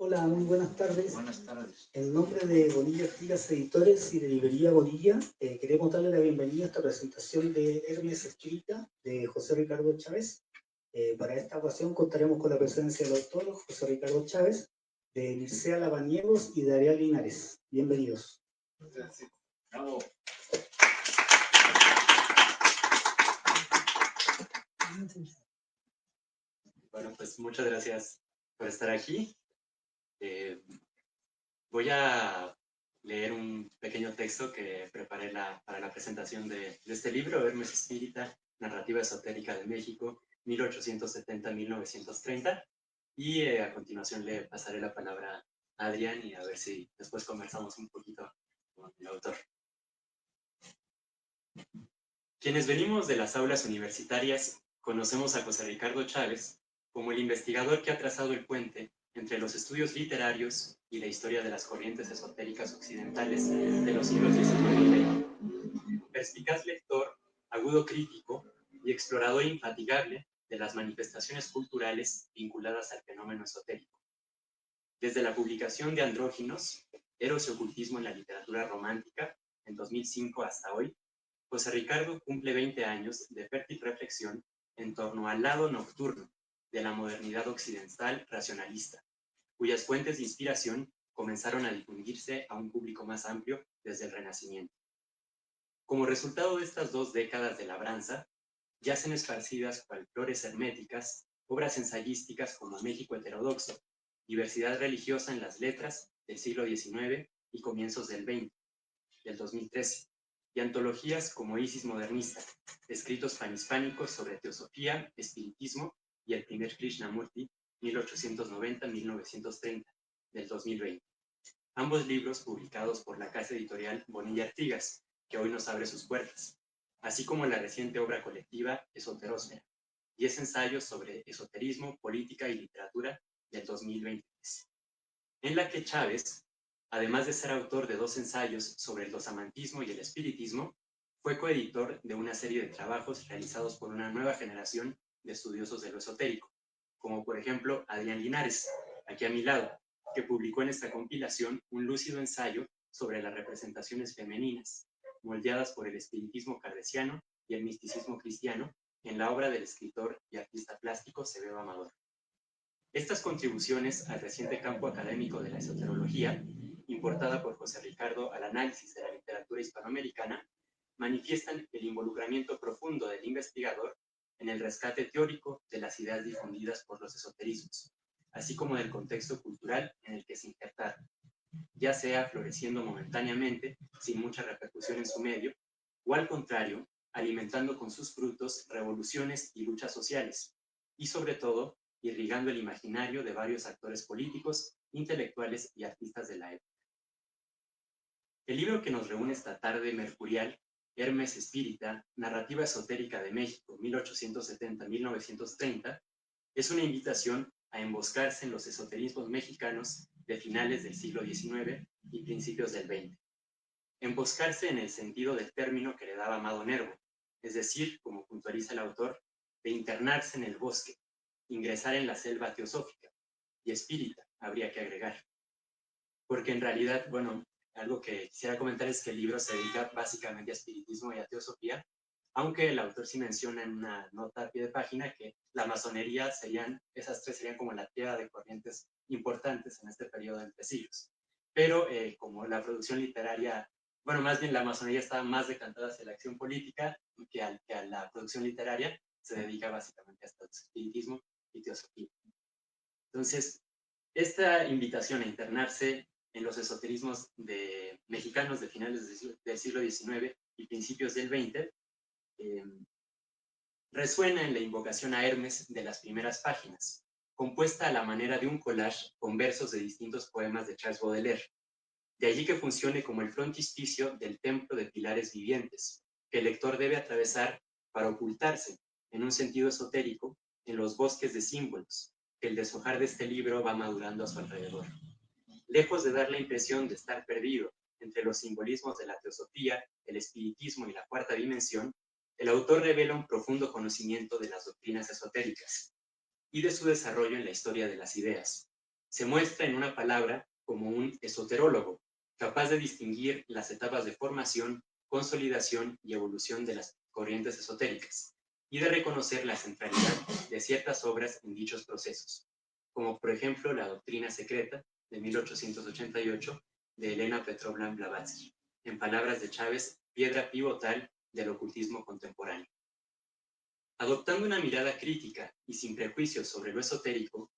Hola, muy buenas tardes. Buenas tardes. En nombre de Bonilla Artigas Editores y de Librería Bonilla, queremos darle la bienvenida a esta presentación de Hermes Escrita de José Ricardo Chávez. Para esta ocasión contaremos con la presencia del autor José Ricardo Chávez, de Mircea Labaniegos y de Ariel Linares. Bienvenidos. Gracias. Bravo. Bueno, pues muchas gracias por estar aquí. Voy a leer un pequeño texto que preparé para la presentación de este libro, Hermes Espírita, Narrativa Esotérica de México, 1870-1930. Y a continuación le pasaré la palabra a Adrián y a ver si después conversamos un poquito con el autor. Quienes venimos de las aulas universitarias conocemos a José Ricardo Chávez como el investigador que ha trazado el puente entre los estudios literarios y la historia de las corrientes esotéricas occidentales de los siglos XIX y XX. Perspicaz lector, agudo crítico y explorador infatigable de las manifestaciones culturales vinculadas al fenómeno esotérico. Desde la publicación de Andróginos, Eros y Ocultismo en la literatura romántica, en 2005 hasta hoy, José Ricardo cumple 20 años de fértil reflexión en torno al lado nocturno de la modernidad occidental racionalista, cuyas fuentes de inspiración comenzaron a difundirse a un público más amplio desde el Renacimiento. Como resultado de estas 2 décadas de labranza, yacen esparcidas cual flores herméticas obras ensayísticas como México heterodoxo, diversidad religiosa en las letras del siglo XIX y comienzos del XX, del 2013, y antologías como Isis modernista, escritos panhispánicos sobre teosofía, espiritismo y el primer Krishnamurti, 1890-1930, del 2020. Ambos libros publicados por la casa editorial Bonilla Artigas, que hoy nos abre sus puertas, así como la reciente obra colectiva Esoterósfera, 10 ensayos sobre esoterismo, política y literatura, del 2023, en la que Chávez, además de ser autor de 2 ensayos sobre el dosamantismo y el espiritismo, fue coeditor de una serie de trabajos realizados por una nueva generación de estudiosos de lo esotérico, como por ejemplo Adrián Linares, aquí a mi lado, que publicó en esta compilación un lúcido ensayo sobre las representaciones femeninas, moldeadas por el espiritismo cardesiano y el misticismo cristiano, en la obra del escritor y artista plástico Severo Amador. Estas contribuciones al reciente campo académico de la esoterología, importada por José Ricardo al análisis de la literatura hispanoamericana, manifiestan el involucramiento profundo del investigador en el rescate teórico de las ideas difundidas por los esoterismos, así como del contexto cultural en el que se injertaron, ya sea floreciendo momentáneamente, sin mucha repercusión en su medio, o al contrario, alimentando con sus frutos revoluciones y luchas sociales, y sobre todo, irrigando el imaginario de varios actores políticos, intelectuales y artistas de la época. El libro que nos reúne esta tarde mercurial, Hermes Espírita, Narrativa Esotérica de México, 1870-1930, es una invitación a emboscarse en los esoterismos mexicanos de finales del siglo XIX y principios del XX. Emboscarse en el sentido del término que le daba Amado Nervo, es decir, como puntualiza el autor, de internarse en el bosque, ingresar en la selva teosófica, y espírita, habría que agregar. Porque en realidad, bueno, algo que quisiera comentar es que el libro se dedica básicamente a espiritismo y a teosofía, aunque el autor sí menciona en una nota a pie de página que la masonería esas 3 serían como la tríada de corrientes importantes en este periodo entre siglos. Pero como la producción literaria, bueno, más bien la masonería estaba más decantada hacia la acción política que a la producción literaria, se dedica básicamente a espiritismo y teosofía. Entonces, esta invitación a internarse en los esoterismos mexicanos de finales del siglo XIX y principios del XX resuena en la invocación a Hermes de las primeras páginas, compuesta a la manera de un collage con versos de distintos poemas de Charles Baudelaire. De allí que funcione como el frontispicio del templo de pilares vivientes, que el lector debe atravesar para ocultarse, en un sentido esotérico, en los bosques de símbolos, que el deshojar de este libro va madurando a su alrededor. Lejos de dar la impresión de estar perdido entre los simbolismos de la teosofía, el espiritismo y la cuarta dimensión, el autor revela un profundo conocimiento de las doctrinas esotéricas y de su desarrollo en la historia de las ideas, Se muestra en una palabra como un esoterólogo, capaz de distinguir las etapas de formación, consolidación y evolución de las corrientes esotéricas, y de reconocer la centralidad de ciertas obras en dichos procesos, como por ejemplo la Doctrina Secreta de 1888 de Elena Petrovna Blavatsky, en palabras de Chávez, piedra pivotal del ocultismo contemporáneo. Adoptando una mirada crítica y sin prejuicios sobre lo esotérico,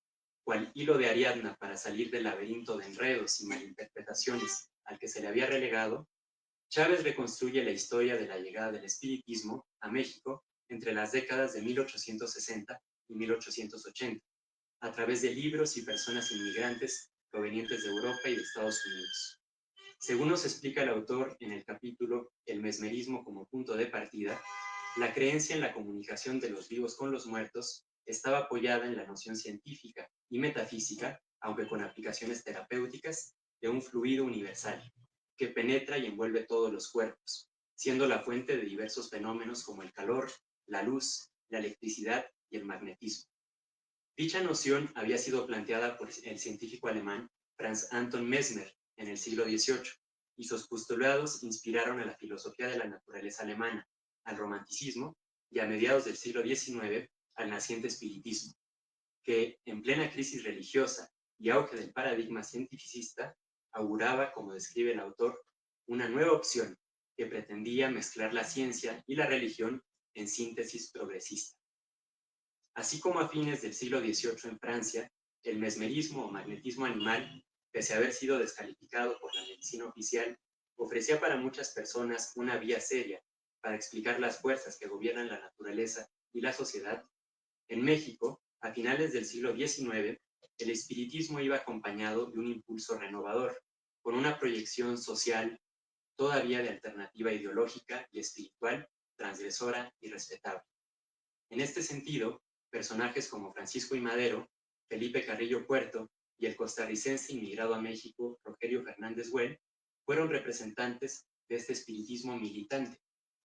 cual hilo de Ariadna para salir del laberinto de enredos y malinterpretaciones al que se le había relegado, Chávez reconstruye la historia de la llegada del espiritismo a México entre las décadas de 1860 y 1880, a través de libros y personas inmigrantes provenientes de Europa y de Estados Unidos. Según nos explica el autor en el capítulo El mesmerismo como punto de partida, la creencia en la comunicación de los vivos con los muertos estaba apoyada en la noción científica y metafísica, aunque con aplicaciones terapéuticas, de un fluido universal, que penetra y envuelve todos los cuerpos, siendo la fuente de diversos fenómenos como el calor, la luz, la electricidad y el magnetismo. Dicha noción había sido planteada por el científico alemán Franz Anton Mesmer en el siglo XVIII, y sus postulados inspiraron a la filosofía de la naturaleza alemana, al romanticismo y a mediados del siglo XIX al naciente espiritismo, que en plena crisis religiosa y auge del paradigma cientificista auguraba, como describe el autor, una nueva opción que pretendía mezclar la ciencia y la religión en síntesis progresista. Así como a fines del siglo XVIII en Francia, el mesmerismo o magnetismo animal, pese a haber sido descalificado por la medicina oficial, ofrecía para muchas personas una vía seria para explicar las fuerzas que gobiernan la naturaleza y la sociedad. En México, a finales del siglo XIX, el espiritismo iba acompañado de un impulso renovador, con una proyección social todavía de alternativa ideológica y espiritual, transgresora y respetable. En este sentido, personajes como Francisco I. Madero, Felipe Carrillo Puerto y el costarricense inmigrado a México, Rogelio Fernández Güell, fueron representantes de este espiritismo militante,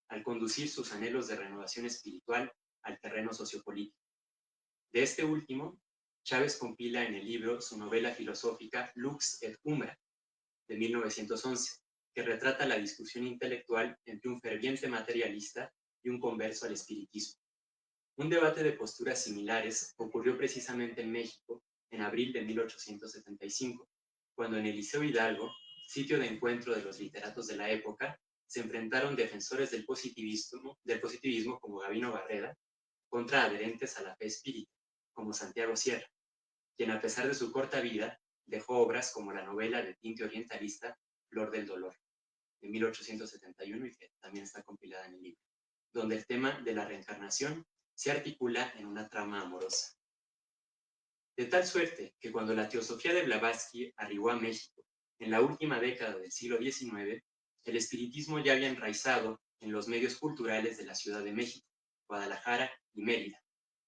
al conducir sus anhelos de renovación espiritual al terreno sociopolítico. De este último, Chávez compila en el libro su novela filosófica Lux et Umbra, de 1911, que retrata la discusión intelectual entre un ferviente materialista y un converso al espiritismo. Un debate de posturas similares ocurrió precisamente en México en abril de 1875, cuando en el Liceo Hidalgo, sitio de encuentro de los literatos de la época, se enfrentaron defensores del positivismo como Gabino Barreda contra adherentes a la fe espírita, como Santiago Sierra, quien a pesar de su corta vida dejó obras como la novela de tinte orientalista Flor del Dolor, de 1871, y que también está compilada en el libro, donde el tema de la reencarnación se articula en una trama amorosa. De tal suerte que cuando la teosofía de Blavatsky arribó a México en la última década del siglo XIX, el espiritismo ya había enraizado en los medios culturales de la Ciudad de México, Guadalajara y Mérida,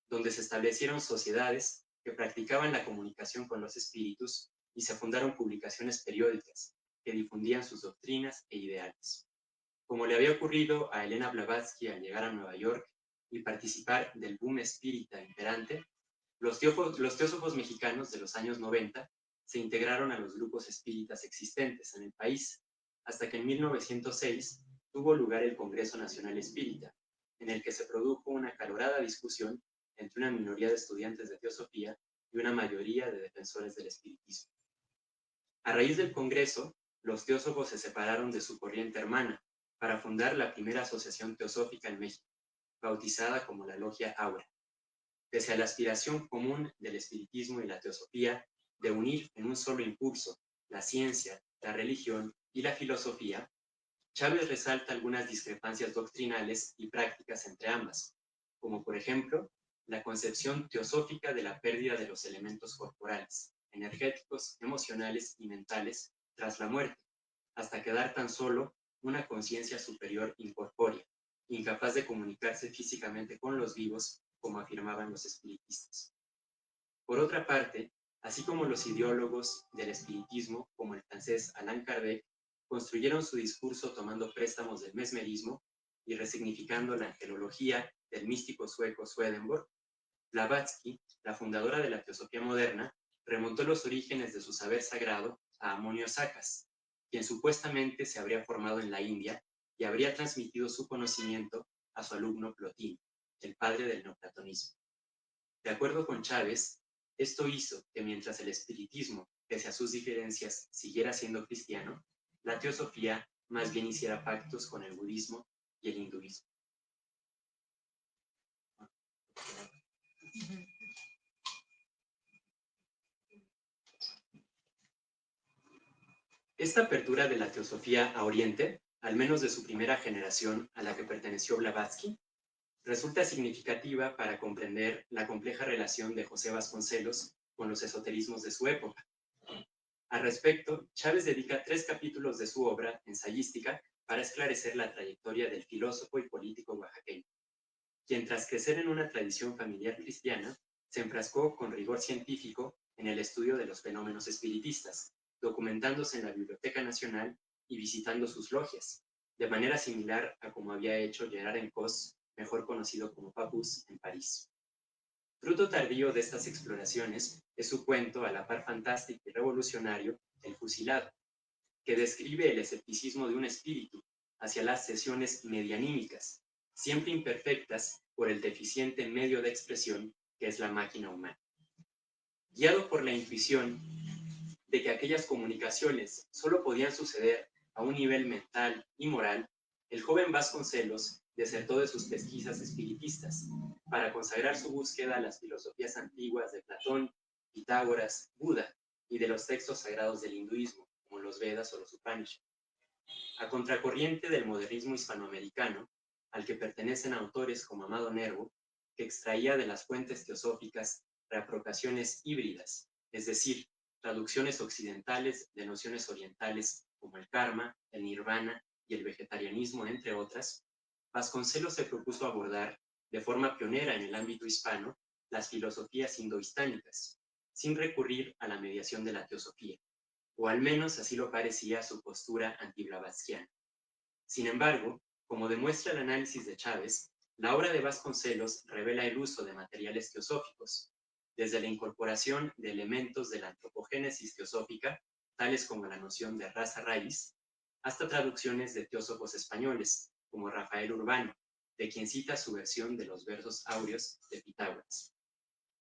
donde se establecieron sociedades que practicaban la comunicación con los espíritus y se fundaron publicaciones periódicas que difundían sus doctrinas e ideales. Como le había ocurrido a Elena Blavatsky al llegar a Nueva York y participar del boom espírita imperante, los teósofos mexicanos de los años 90 se integraron a los grupos espíritas existentes en el país, hasta que en 1906 tuvo lugar el Congreso Nacional Espírita, en el que se produjo una acalorada discusión entre una minoría de estudiantes de teosofía y una mayoría de defensores del espiritismo. A raíz del Congreso, los teósofos se separaron de su corriente hermana para fundar la primera asociación teosófica en México, bautizada como la Logia Aura. Pese a la aspiración común del espiritismo y la teosofía de unir en un solo impulso la ciencia, la religión y la filosofía, Chávez resalta algunas discrepancias doctrinales y prácticas entre ambas, como por ejemplo la concepción teosófica de la pérdida de los elementos corporales, energéticos, emocionales y mentales tras la muerte, hasta quedar tan solo una conciencia superior incorpórea, incapaz de comunicarse físicamente con los vivos, como afirmaban los espiritistas. Por otra parte, así como los ideólogos del espiritismo, como el francés Allan Kardec, construyeron su discurso tomando préstamos del mesmerismo y resignificando la angelología del místico sueco Swedenborg, Blavatsky, la fundadora de la teosofía moderna, remontó los orígenes de su saber sagrado a Amonio Sacas, quien supuestamente se habría formado en la India y habría transmitido su conocimiento a su alumno Plotino, el padre del neoplatonismo. De acuerdo con Chávez, esto hizo que mientras el espiritismo, pese a sus diferencias, siguiera siendo cristiano, la teosofía más bien hiciera pactos con el budismo y el hinduismo. Esta apertura de la teosofía a Oriente, al menos de su primera generación a la que perteneció Blavatsky, resulta significativa para comprender la compleja relación de José Vasconcelos con los esoterismos de su época. Al respecto, Chávez dedica 3 capítulos de su obra ensayística para esclarecer la trayectoria del filósofo y político oaxaqueño, quien tras crecer en una tradición familiar cristiana, se enfrascó con rigor científico en el estudio de los fenómenos espiritistas, documentándose en la Biblioteca Nacional y visitando sus logias, de manera similar a como había hecho Gerard Encausse, mejor conocido como Papus, en París. Fruto tardío de estas exploraciones es su cuento a la par fantástico y revolucionario El fusilado, que describe el escepticismo de un espíritu hacia las sesiones medianímicas, siempre imperfectas por el deficiente medio de expresión que es la máquina humana. Guiado por la intuición de que aquellas comunicaciones solo podían suceder a un nivel mental y moral, el joven Vasconcelos desertó de sus pesquisas espiritistas para consagrar su búsqueda a las filosofías antiguas de Platón, Pitágoras, Buda y de los textos sagrados del hinduismo, como los Vedas o los Upanishads. A contracorriente del modernismo hispanoamericano, al que pertenecen autores como Amado Nervo, que extraía de las fuentes teosóficas reapropiaciones híbridas, es decir, traducciones occidentales de nociones orientales como el karma, el nirvana y el vegetarianismo, entre otras, Vasconcelos se propuso abordar de forma pionera en el ámbito hispano las filosofías indohistánicas, sin recurrir a la mediación de la teosofía, o al menos así lo parecía su postura anti-blavatskiana. Sin embargo, como demuestra el análisis de Chávez, la obra de Vasconcelos revela el uso de materiales teosóficos, desde la incorporación de elementos de la antropogénesis teosófica, tales como la noción de raza raíz, hasta traducciones de teósofos españoles, como Rafael Urbano, de quien cita su versión de los versos áureos de Pitágoras.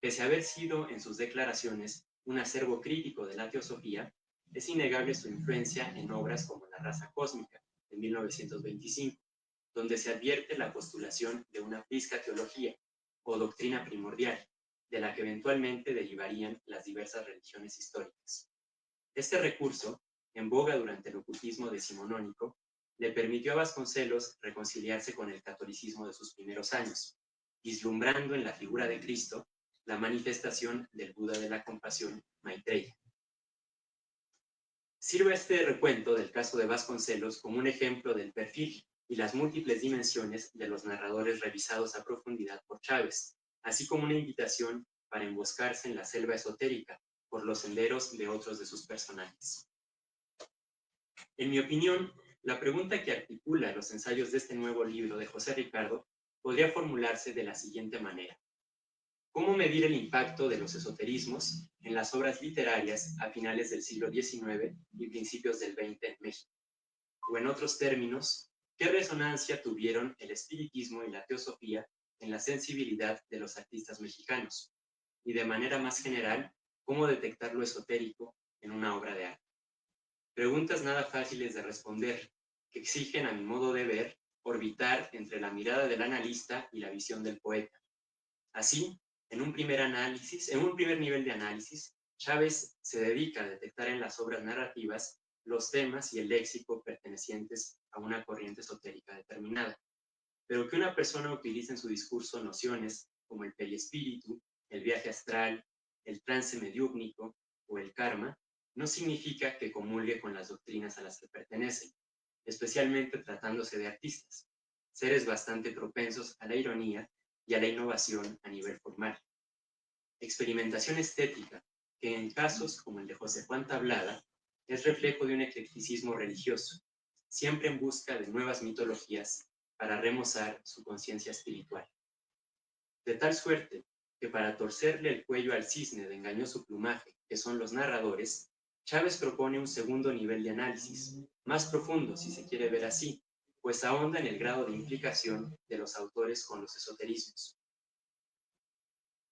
Pese a haber sido en sus declaraciones un acervo crítico de la teosofía, es innegable su influencia en obras como La raza cósmica, de 1925, donde se advierte la postulación de una prisca teología o doctrina primordial, de la que eventualmente derivarían las diversas religiones históricas. Este recurso, en boga durante el ocultismo decimonónico, le permitió a Vasconcelos reconciliarse con el catolicismo de sus primeros años, vislumbrando en la figura de Cristo la manifestación del Buda de la compasión, Maitreya. Sirve este recuento del caso de Vasconcelos como un ejemplo del perfil y las múltiples dimensiones de los narradores revisados a profundidad por Chávez, así como una invitación para emboscarse en la selva esotérica por los senderos de otros de sus personajes. En mi opinión, la pregunta que articula los ensayos de este nuevo libro de José Ricardo podría formularse de la siguiente manera. ¿Cómo medir el impacto de los esoterismos en las obras literarias a finales del siglo XIX y principios del XX en México? O en otros términos, ¿qué resonancia tuvieron el espiritismo y la teosofía en la sensibilidad de los artistas mexicanos? Y de manera más general, ¿cómo detectar lo esotérico en una obra de arte? Preguntas nada fáciles de responder, que exigen, a mi modo de ver, orbitar entre la mirada del analista y la visión del poeta. Así, en un primer nivel de análisis, Chávez se dedica a detectar en las obras narrativas los temas y el léxico pertenecientes a una corriente esotérica determinada. Pero que una persona utilice en su discurso nociones como el periespíritu, el viaje astral, el trance mediúmnico o el karma, no significa que comulgue con las doctrinas a las que pertenecen, especialmente tratándose de artistas, seres bastante propensos a la ironía y a la innovación a nivel formal. Experimentación estética, que en casos como el de José Juan Tablada, es reflejo de un eclecticismo religioso, siempre en busca de nuevas mitologías para remozar su conciencia espiritual. De tal suerte que para torcerle el cuello al cisne de engañoso plumaje, que son los narradores, Chávez propone un segundo nivel de análisis, más profundo si se quiere ver así, pues ahonda en el grado de implicación de los autores con los esoterismos.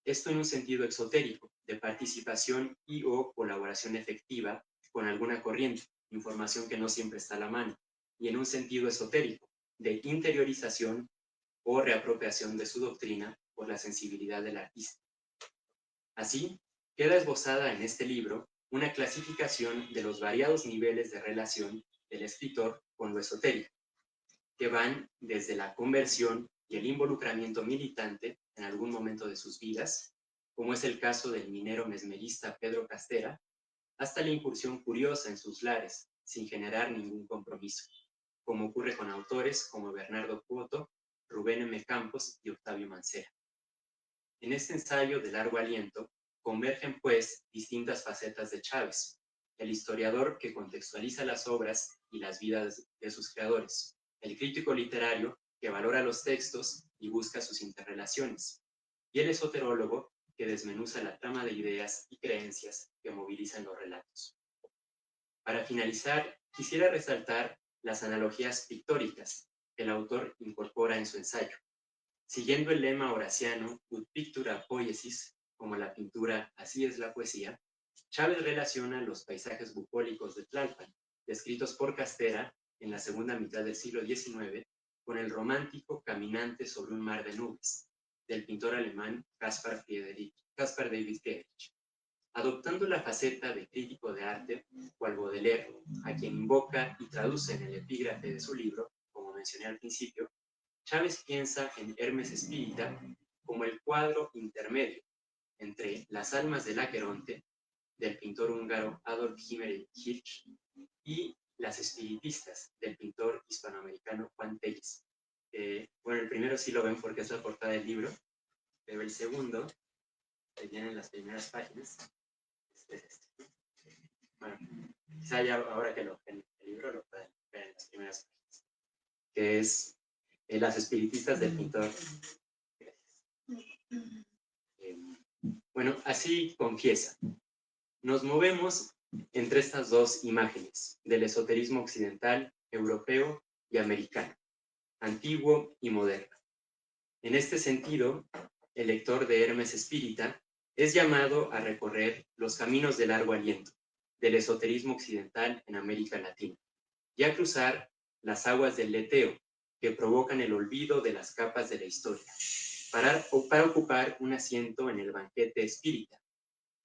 Esto en un sentido exotérico, de participación y o colaboración efectiva con alguna corriente, información que no siempre está a la mano, y en un sentido esotérico, de interiorización o reapropiación de su doctrina por la sensibilidad del artista. Así, queda esbozada en este libro una clasificación de los variados niveles de relación del escritor con lo esotérico, que van desde la conversión y el involucramiento militante en algún momento de sus vidas, como es el caso del minero mesmerista Pedro Castera, hasta la incursión curiosa en sus lares, sin generar ningún compromiso, como ocurre con autores como Bernardo Cuoto, Rubén M. Campos y Octavio Mancera. En este ensayo de largo aliento convergen, pues, distintas facetas de Chávez, el historiador que contextualiza las obras y las vidas de sus creadores, el crítico literario que valora los textos y busca sus interrelaciones, y el esoterólogo que desmenuza la trama de ideas y creencias que movilizan los relatos. Para finalizar, quisiera resaltar las analogías pictóricas que el autor incorpora en su ensayo. Siguiendo el lema horaciano, ut pictura poiesis, como la pintura, así es la poesía, Chávez relaciona los paisajes bucólicos de Tlalpan, descritos por Castera en la segunda mitad del siglo XIX, con el romántico Caminante sobre un mar de nubes, del pintor alemán Caspar David Friedrich. Adoptando la faceta de crítico de arte, cual Baudelaire, a quien invoca y traduce en el epígrafe de su libro, como mencioné al principio, Chávez piensa en Hermes Espírita como el cuadro intermedio entre Las almas del Aqueronte, del pintor húngaro Adolf Hirsch, y Las espiritistas, del pintor hispanoamericano Juan Tellez. Bueno, el primero sí lo ven porque es la portada del libro, pero el segundo, que viene en las primeras páginas, es este. Bueno, quizá ya ahora que lo ven el libro lo pueden ver en las primeras páginas, que es Las espiritistas del pintor. Bueno, así confiesa. Nos movemos entre estas dos imágenes del esoterismo occidental, europeo y americano, antiguo y moderno. En este sentido, el lector de Hermes Espírita es llamado a recorrer los caminos de largo aliento del esoterismo occidental en América Latina y a cruzar las aguas del leteo que provocan el olvido de las capas de la historia, para ocupar un asiento en el banquete espírita,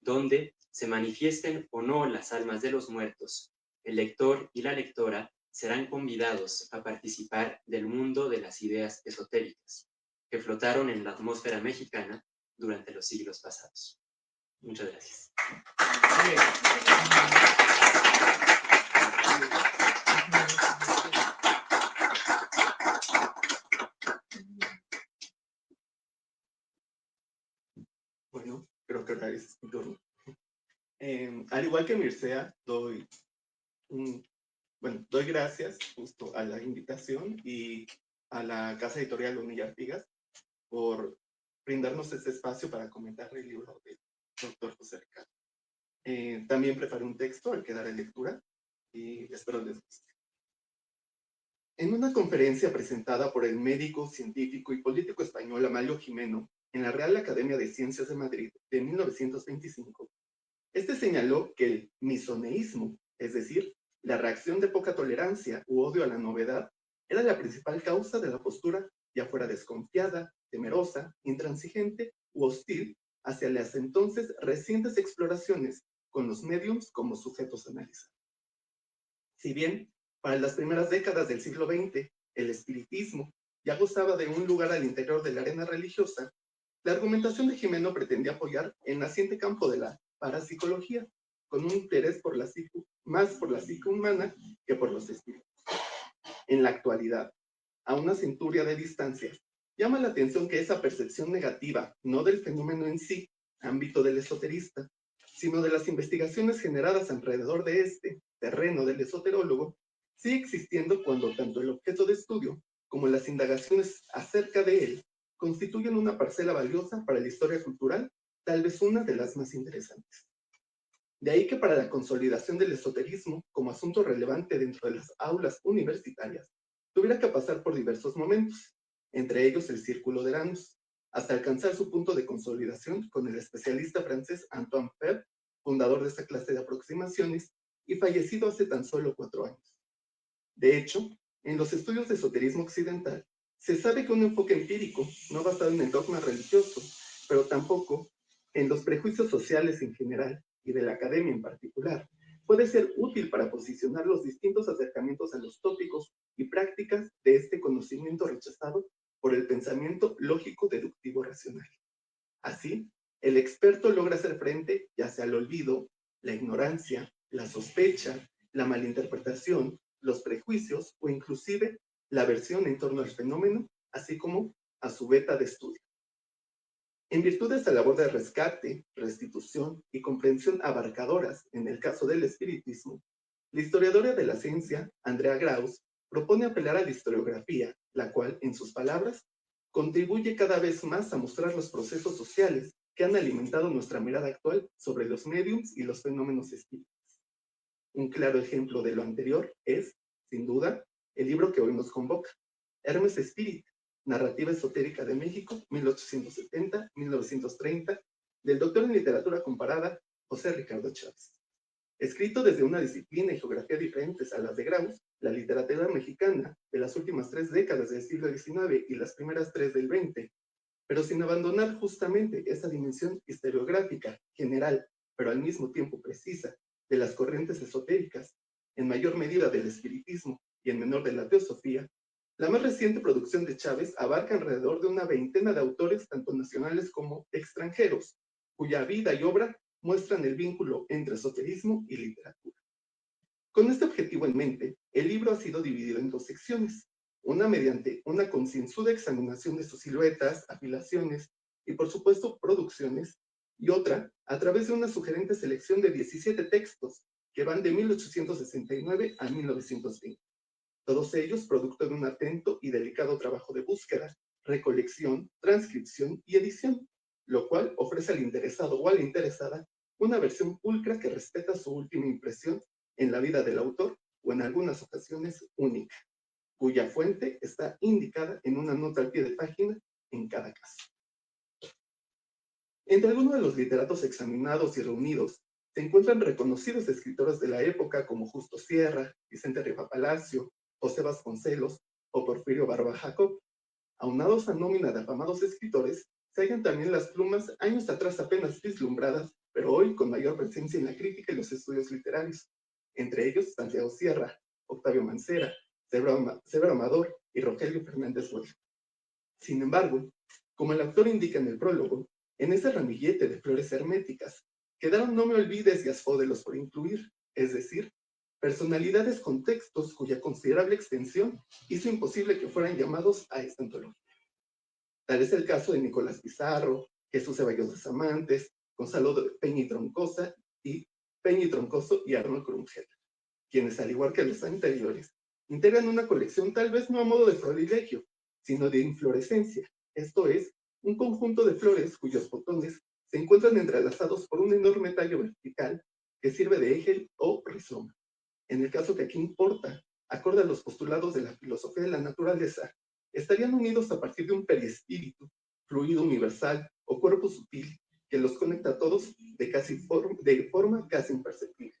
donde se manifiesten o no las almas de los muertos, el lector y la lectora serán convidados a participar del mundo de las ideas esotéricas que flotaron en la atmósfera mexicana durante los siglos pasados. Muchas gracias. Bueno, creo que ahora es mi turno. Al igual que Mircea, doy gracias justo a la invitación y a la Casa Editorial Bonilla Artigas por brindarnos este espacio para comentar el libro del doctor José Ricardo. También preparé un texto al que daré lectura y espero les guste. En una conferencia presentada por el médico, científico y político español Amalio Gimeno en la Real Academia de Ciencias de Madrid de 1925, este señaló que el misoneísmo, es decir, la reacción de poca tolerancia u odio a la novedad, era la principal causa de la postura, ya fuera desconfiada, temerosa, intransigente u hostil hacia las entonces recientes exploraciones con los médiums como sujetos analizados. Si bien, para las primeras décadas del siglo XX, el espiritismo ya gozaba de un lugar al interior de la arena religiosa, la argumentación de Gimeno pretendía apoyar el naciente campo de la parapsicología, con un interés más por la psique humana que por los espíritus. En la actualidad, a una centuria de distancia, llama la atención que esa percepción negativa, no del fenómeno en sí, ámbito del esoterista, sino de las investigaciones generadas alrededor de este terreno del esoterólogo, sigue existiendo cuando tanto el objeto de estudio como las indagaciones acerca de él constituyen una parcela valiosa para la historia cultural, tal vez una de las más interesantes. De ahí que para la consolidación del esoterismo como asunto relevante dentro de las aulas universitarias, tuviera que pasar por diversos momentos, entre ellos el Círculo de Eranos, hasta alcanzar su punto de consolidación con el especialista francés Antoine Peb, fundador de esta clase de aproximaciones y fallecido hace tan solo 4 años. De hecho, en los estudios de esoterismo occidental, se sabe que un enfoque empírico, no basado en el dogma religioso, pero tampoco en los prejuicios sociales en general y de la academia en particular, puede ser útil para posicionar los distintos acercamientos a los tópicos y prácticas de este conocimiento rechazado por el pensamiento lógico-deductivo racional. Así, el experto logra hacer frente ya sea al olvido, la ignorancia, la sospecha, la malinterpretación, los prejuicios o inclusive la aversión en torno al fenómeno, así como a su beta de estudio. En virtud de esta labor de rescate, restitución y comprensión abarcadoras en el caso del espiritismo, la historiadora de la ciencia, Andrea Graus, propone apelar a la historiografía, la cual, en sus palabras, contribuye cada vez más a mostrar los procesos sociales que han alimentado nuestra mirada actual sobre los médiums y los fenómenos espíritas. Un claro ejemplo de lo anterior es, sin duda, el libro que hoy nos convoca, Hermes Spirit, Narrativa Esotérica de México, 1870-1930, del doctor en literatura comparada José Ricardo Chávez. Escrito desde una disciplina y geografía diferentes a las de Graus, la literatura mexicana de las últimas 3 décadas del siglo XIX y las primeras 3 del XX, pero sin abandonar justamente esa dimensión historiográfica general, pero al mismo tiempo precisa, de las corrientes esotéricas, en mayor medida del espiritismo y en menor de la teosofía, la más reciente producción de Chávez abarca alrededor de una veintena de autores, tanto nacionales como extranjeros, cuya vida y obra muestran el vínculo entre esoterismo y literatura. Con este objetivo en mente, el libro ha sido dividido en 2 secciones, una mediante una concienzuda examinación de sus siluetas, afilaciones y, por supuesto, producciones, y otra a través de una sugerente selección de 17 textos que van de 1869 a 1920. Todos ellos producto de un atento y delicado trabajo de búsqueda, recolección, transcripción y edición, lo cual ofrece al interesado o a la interesada una versión pulcra que respeta su última impresión en la vida del autor o en algunas ocasiones única, cuya fuente está indicada en una nota al pie de página en cada caso. Entre algunos de los literatos examinados y reunidos se encuentran reconocidos escritores de la época como Justo Sierra, Vicente Riva Palacio, José Vasconcelos o Porfirio Barba Jacob. Aunados a nómina de afamados escritores, se hallan también las plumas años atrás apenas vislumbradas, pero hoy con mayor presencia en la crítica y los estudios literarios. Entre ellos, Santiago Sierra, Octavio Mancera, Severo Amador y Rogelio Fernández Bueno. Sin embargo, como el autor indica en el prólogo, en ese ramillete de flores herméticas quedaron no me olvides y asfódelos por incluir, es decir, personalidades con textos cuya considerable extensión hizo imposible que fueran llamados a esta antología. Tal es el caso de Nicolás Pizarro, Jesús Ceballos de Samantes, Gonzalo de Peña y Troncoso y Arnold Krumgel, quienes, al igual que los anteriores, integran una colección tal vez no a modo de florilegio, sino de inflorescencia, esto es, un conjunto de flores cuyos botones se encuentran entrelazados por un enorme tallo vertical que sirve de eje o rizoma. En el caso que aquí importa, acorde a los postulados de la filosofía de la naturaleza, estarían unidos a partir de un periespíritu, fluido universal o cuerpo sutil que los conecta a todos de forma casi imperceptible.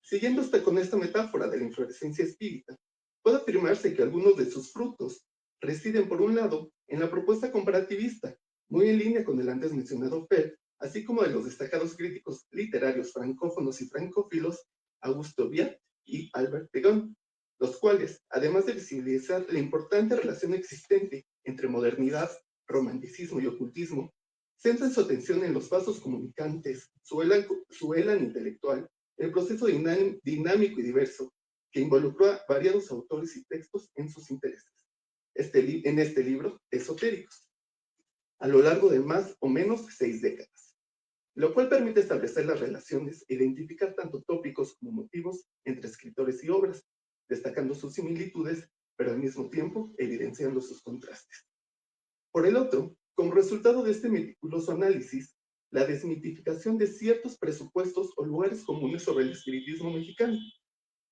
Siguiendo con esta metáfora de la inflorescencia espírita, puede afirmarse que algunos de sus frutos residen, por un lado, en la propuesta comparativista, muy en línea con el antes mencionado Pell, así como de los destacados críticos literarios francófonos y francófilos Augusto Viat y Albert Pegon, los cuales, además de visibilizar la importante relación existente entre modernidad, romanticismo y ocultismo, centran su atención en los vasos comunicantes, su elan intelectual, el proceso dinámico y diverso que involucró a variados autores y textos en sus intereses, en este libro, Esotéricos, a lo largo de más o menos 6 décadas, lo cual permite establecer las relaciones e identificar tanto tópicos como motivos entre escritores y obras, destacando sus similitudes, pero al mismo tiempo evidenciando sus contrastes. Por el otro, como resultado de este meticuloso análisis, la desmitificación de ciertos presupuestos o lugares comunes sobre el espiritismo mexicano.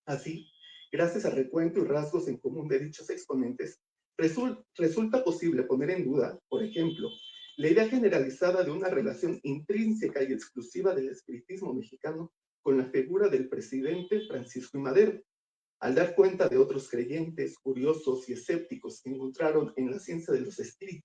Así, gracias al recuento y rasgos en común de dichos exponentes, resulta posible poner en duda, por ejemplo, la idea generalizada de una relación intrínseca y exclusiva del espiritismo mexicano con la figura del presidente Francisco I. Madero, al dar cuenta de otros creyentes, curiosos y escépticos que encontraron en la ciencia de los espíritus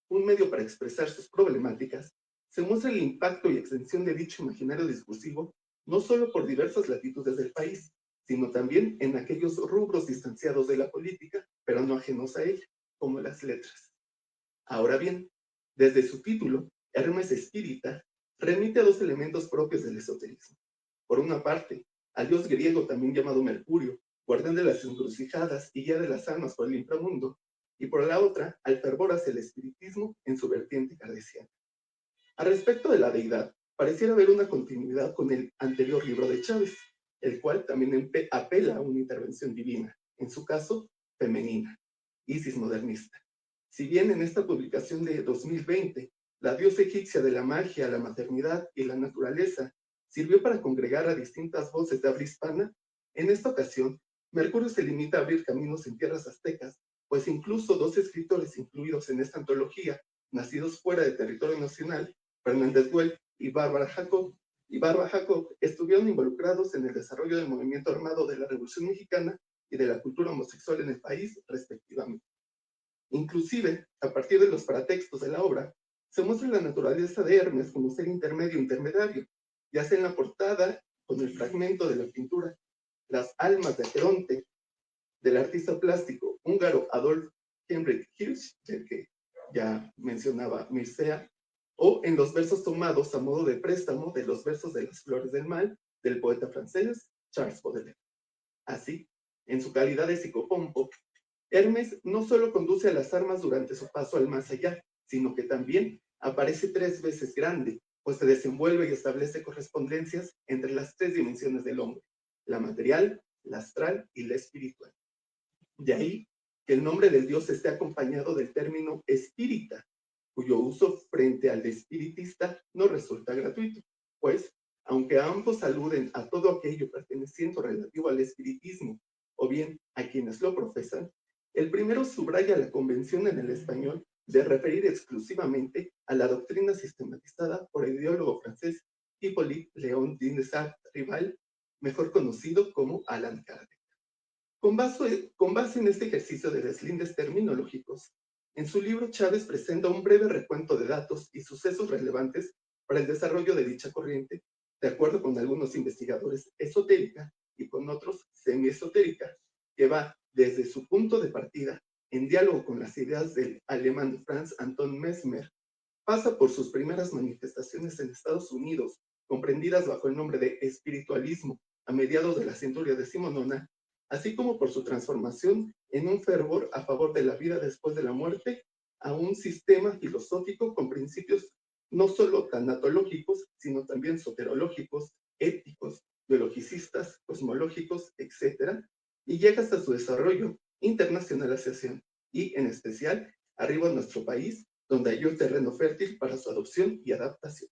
un medio para expresar sus problemáticas, se muestra el impacto y extensión de dicho imaginario discursivo no solo por diversas latitudes del país, sino también en aquellos rubros distanciados de la política, pero no ajenos a ella, como las letras. Ahora bien, desde su título, Hermes Espírita remite a dos elementos propios del esoterismo. Por una parte, al dios griego también llamado Mercurio, guardián de las encrucijadas y guía de las almas por el inframundo, y por la otra, al fervor hacia el espiritismo en su vertiente kardeciana. Al respecto de la deidad, pareciera haber una continuidad con el anterior libro de Chávez, el cual también apela a una intervención divina, en su caso, femenina, Isis modernista. Si bien en esta publicación de 2020, la diosa egipcia de la magia, la maternidad y la naturaleza sirvió para congregar a distintas voces de habla hispana, en esta ocasión, Mercurio se limita a abrir caminos en tierras aztecas, pues incluso dos escritores incluidos en esta antología, nacidos fuera de territorio nacional, Fernández Güell y Bárbara Jacob, estuvieron involucrados en el desarrollo del movimiento armado de la Revolución Mexicana y de la cultura homosexual en el país, respectivamente. Inclusive, a partir de los paratextos de la obra, se muestra la naturaleza de Hermes como ser intermediario, ya sea en la portada con el fragmento de la pintura Las almas de Aqueronte, del artista plástico húngaro Adolf Heinrich Hirsch, del que ya mencionaba Mircea, o en los versos tomados a modo de préstamo de los versos de las flores del mal del poeta francés Charles Baudelaire. Así, en su calidad de psicopompo, Hermes no solo conduce a las armas durante su paso al más allá, sino que también aparece 3 veces grande, pues se desenvuelve y establece correspondencias entre las 3 dimensiones del hombre, la material, la astral y la espiritual. De ahí que el nombre del dios esté acompañado del término espírita, cuyo uso frente al de espiritista no resulta gratuito, pues, aunque ambos aluden a todo aquello perteneciente relativo al espiritismo, o bien a quienes lo profesan, el primero subraya la convención en el español de referir exclusivamente a la doctrina sistematizada por el ideólogo francés Hippolyte Léon Dindesart-Rival, mejor conocido como Allan Kardec. Con base en este ejercicio de deslindes terminológicos, en su libro Chávez presenta un breve recuento de datos y sucesos relevantes para el desarrollo de dicha corriente, de acuerdo con algunos investigadores esotérica y con otros semiesotérica, que va desde su punto de partida, en diálogo con las ideas del alemán Franz Anton Mesmer, pasa por sus primeras manifestaciones en Estados Unidos, comprendidas bajo el nombre de espiritualismo a mediados de la centuria decimonona, así como por su transformación en un fervor a favor de la vida después de la muerte, a un sistema filosófico con principios no solo tanatológicos, sino también soterológicos, éticos, biologicistas, cosmológicos, etc., y llega hasta su desarrollo, internacionalización, y en especial arriba a nuestro país, donde halló el terreno fértil para su adopción y adaptación.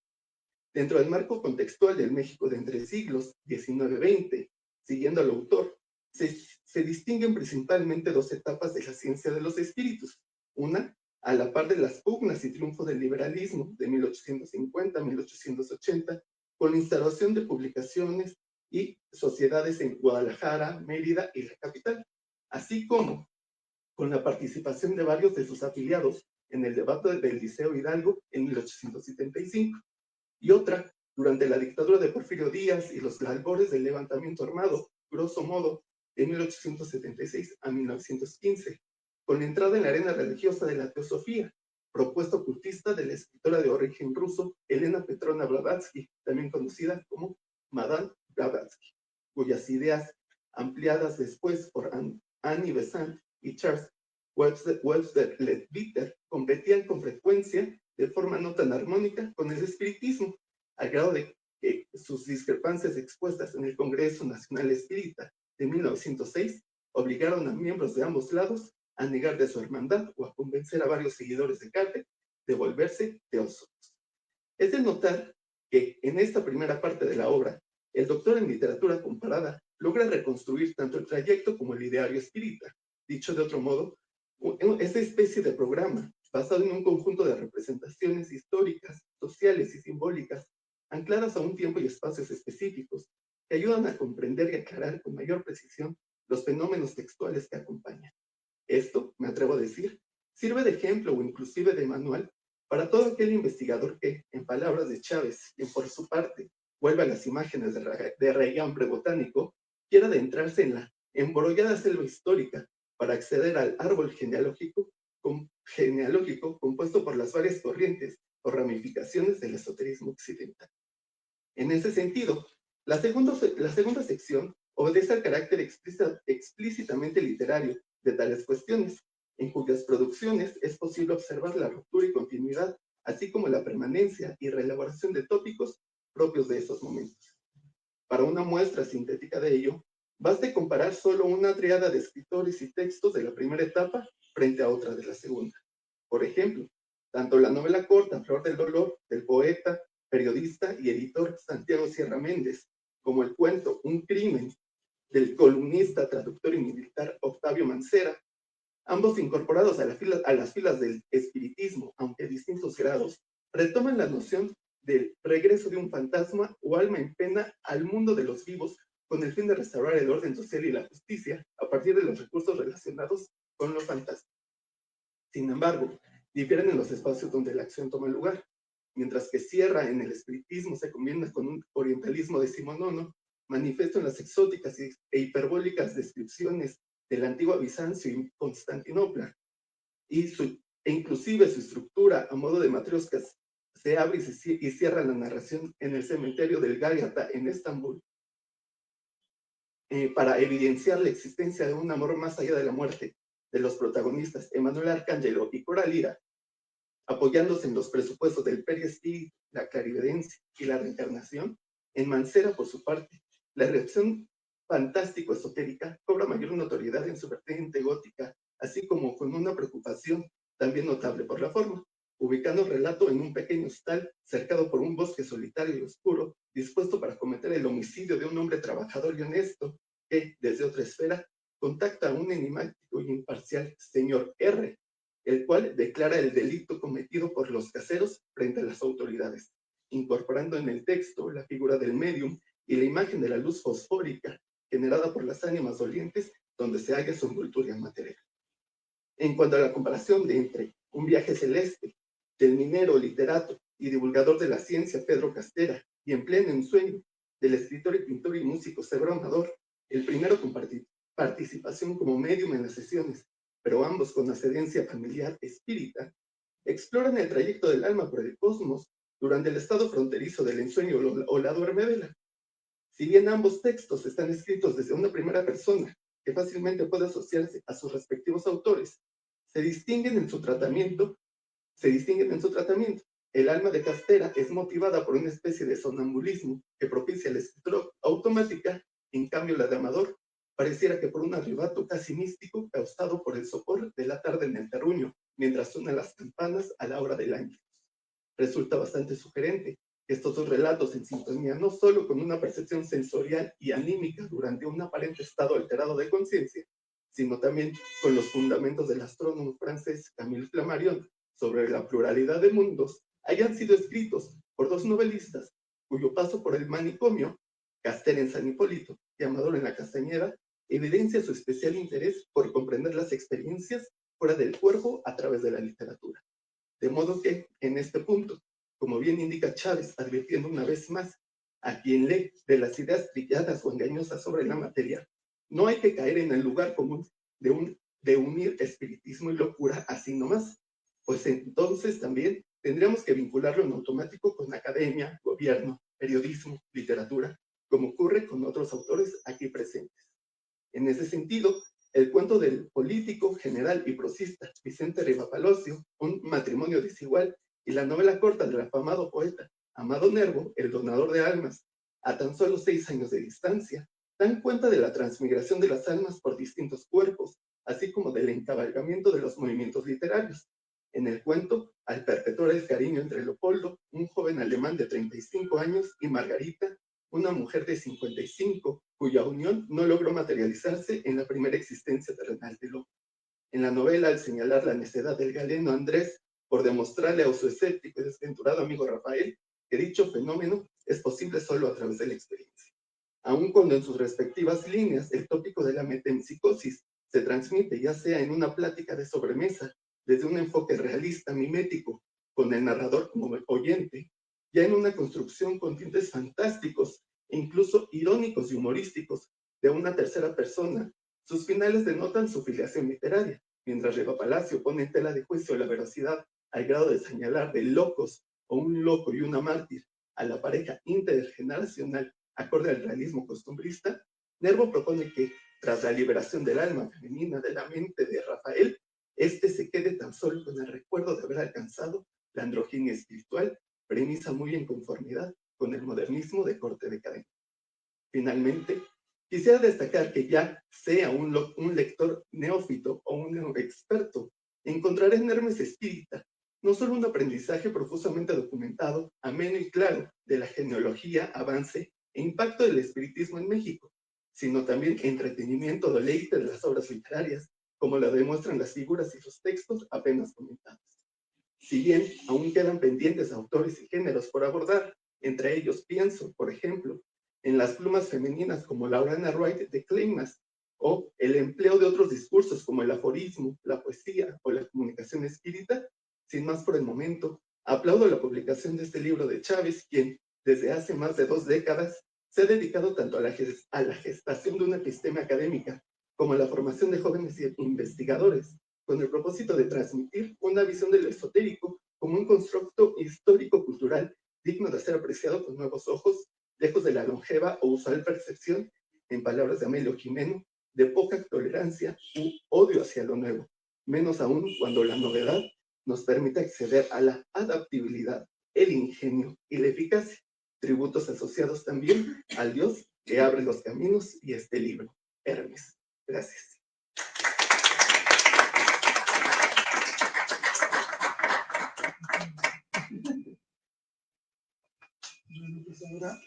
Dentro del marco contextual del México de entre siglos XIX-XX, siguiendo al autor, se distinguen principalmente 2 etapas de la ciencia de los espíritus. Una, a la par de las pugnas y triunfo del liberalismo de 1850-1880, con la instalación de publicaciones y sociedades en Guadalajara, Mérida y la capital, así como con la participación de varios de sus afiliados en el debate del Liceo Hidalgo en 1875, y otra, durante la dictadura de Porfirio Díaz y los albores del levantamiento armado, grosso modo, de 1876 a 1915, con la entrada en la arena religiosa de la teosofía, propuesta ocultista de la escritora de origen ruso Elena Petrovna Blavatsky, también conocida como Madame Blavatsky, cuyas ideas, ampliadas después por Annie Besant y Charles Webster Leadbeater, competían con frecuencia de forma no tan armónica con el espiritismo, al grado de que sus discrepancias expuestas en el Congreso Nacional Espírita de 1906 obligaron a miembros de ambos lados a negar de su hermandad o a convencer a varios seguidores de Kardec de volverse teósofos. Es de notar que en esta primera parte de la obra, el doctor en literatura comparada logra reconstruir tanto el trayecto como el ideario espírita. Dicho de otro modo, esta especie de programa, basado en un conjunto de representaciones históricas, sociales y simbólicas, ancladas a un tiempo y espacios específicos, que ayudan a comprender y aclarar con mayor precisión los fenómenos textuales que acompañan. Esto, me atrevo a decir, sirve de ejemplo o inclusive de manual para todo aquel investigador que, en palabras de Chávez, quien por su parte vuelve a las imágenes de raigambre botánico, quiera adentrarse en la embrollada selva histórica para acceder al árbol genealógico compuesto por las varias corrientes o ramificaciones del esoterismo occidental. En ese sentido, la segunda sección obedece al carácter explícitamente literario de tales cuestiones, en cuyas producciones es posible observar la ruptura y continuidad, así como la permanencia y reelaboración de tópicos propios de esos momentos. Para una muestra sintética de ello, basta comparar solo una triada de escritores y textos de la primera etapa frente a otra de la segunda. Por ejemplo, tanto la novela corta Flor del Dolor del poeta, periodista y editor Santiago Sierra Méndez, como el cuento Un crimen del columnista, traductor y militar Octavio Mancera, ambos incorporados a las filas del espiritismo, aunque a distintos grados, retoman la noción del regreso de un fantasma o alma en pena al mundo de los vivos con el fin de restaurar el orden social y la justicia a partir de los recursos relacionados con los fantasmas. Sin embargo, difieren en los espacios donde la acción toma lugar. Mientras que Sierra en el espiritismo se combina con un orientalismo decimonónico, manifiesto en las exóticas e hiperbólicas descripciones de la antigua Bizancio y Constantinopla, e inclusive su estructura a modo de matrioscas se abre y cierra la narración en el cementerio del Gálgata en Estambul, para evidenciar la existencia de un amor más allá de la muerte de los protagonistas Emanuel Arcángelo y Cora Lira, apoyándose en los presupuestos del periespíritu, la clarividencia y la reencarnación. En Mancera, por su parte, la reacción fantástico-esotérica cobra mayor notoriedad en su vertiente gótica, así como con una preocupación también notable por la forma, ubicando el relato en un pequeño hostal cercado por un bosque solitario y oscuro, dispuesto para cometer el homicidio de un hombre trabajador y honesto que, desde otra esfera, contacta a un enigmático y imparcial señor R., el cual declara el delito cometido por los caseros frente a las autoridades, incorporando en el texto la figura del médium y la imagen de la luz fosfórica generada por las ánimas dolientes donde se halla su envoltura material. En cuanto a la comparación de entre Un viaje celeste, del minero, literato y divulgador de la ciencia Pedro Castera, y En pleno ensueño, del escritor y pintor y músico Cebro Amador, el primero con participación como médium en las sesiones, pero ambos con ascendencia familiar espírita, exploran el trayecto del alma por el cosmos durante el estado fronterizo del ensueño o la duermevela. Si bien ambos textos están escritos desde una primera persona que fácilmente puede asociarse a sus respectivos autores, se distinguen en su tratamiento. El alma de Castera es motivada por una especie de sonambulismo que propicia la escritura automática, en cambio la de Amador pareciera que por un arrebato casi místico causado por el sopor de la tarde en el terruño, mientras suenan las campanas a la hora del año. Resulta bastante sugerente que estos dos relatos en sintonía no solo con una percepción sensorial y anímica durante un aparente estado alterado de conciencia, sino también con los fundamentos del astrónomo francés Camille Flammarion sobre la pluralidad de mundos, hayan sido escritos por dos novelistas cuyo paso por el manicomio, Castera en San Hipólito y Amador en la Castañeda, evidencia su especial interés por comprender las experiencias fuera del cuerpo a través de la literatura. De modo que, en este punto, como bien indica Chávez, advirtiendo una vez más a quien lee de las ideas trilladas o engañosas sobre la materia, no hay que caer en el lugar común de unir espiritismo y locura así nomás, pues entonces también tendríamos que vincularlo en automático con academia, gobierno, periodismo, literatura, como ocurre con otros autores aquí presentes. En ese sentido, el cuento del político, general y prosista Vicente Rivapalosio, Un matrimonio desigual, y la novela corta del afamado poeta Amado Nervo, El donador de almas, a tan solo 6 años de distancia, dan cuenta de la transmigración de las almas por distintos cuerpos, así como del encabalgamiento de los movimientos literarios. En el cuento, al perpetuar el cariño entre Leopoldo, un joven alemán de 35 años, y Margarita, una mujer de 55, cuya unión no logró materializarse en la primera existencia terrenal del hombre. En la novela, al señalar la necedad del galeno Andrés por demostrarle a su escéptico y desventurado amigo Rafael que dicho fenómeno es posible solo a través de la experiencia. Aun cuando en sus respectivas líneas el tópico de la metempsicosis se transmite ya sea en una plática de sobremesa, desde un enfoque realista, mimético, con el narrador como oyente, ya en una construcción con tintes fantásticos e incluso irónicos y humorísticos de una tercera persona, sus finales denotan su filiación literaria, mientras Riva Palacio pone en tela de juicio la veracidad al grado de señalar de locos o un loco y una mártir a la pareja intergeneracional acorde al realismo costumbrista. Nervo propone que, tras la liberación del alma femenina de la mente de Rafael, este se quede tan solo con el recuerdo de haber alcanzado la androginia espiritual, premisa muy en conformidad con el modernismo de corte decadente. Finalmente, quisiera destacar que ya sea un lector neófito o un experto, encontrará en Hermes Espírita no solo un aprendizaje profusamente documentado, ameno y claro de la genealogía, avance e impacto del espiritismo en México, sino también entretenimiento, deleite de las obras literarias, como lo demuestran las figuras y los textos apenas comentados. Si bien aún quedan pendientes autores y géneros por abordar, entre ellos pienso, por ejemplo, en las plumas femeninas como Laurana Wright de Climas, o el empleo de otros discursos como el aforismo, la poesía o la comunicación espírita, sin más por el momento, aplaudo la publicación de este libro de Chávez, quien, desde hace más de 2 décadas, se ha dedicado tanto a la gestación de una episteme académica como a la formación de jóvenes investigadores, con el propósito de transmitir una visión de lo esotérico como un constructo histórico-cultural digno de ser apreciado con nuevos ojos, lejos de la longeva o usual percepción, en palabras de Amelio Jimeno, de poca tolerancia u odio hacia lo nuevo, menos aún cuando la novedad nos permite acceder a la adaptabilidad, el ingenio y la eficacia, tributos asociados también al Dios que abre los caminos y este libro, Hermes. Gracias. Bueno, pues ahora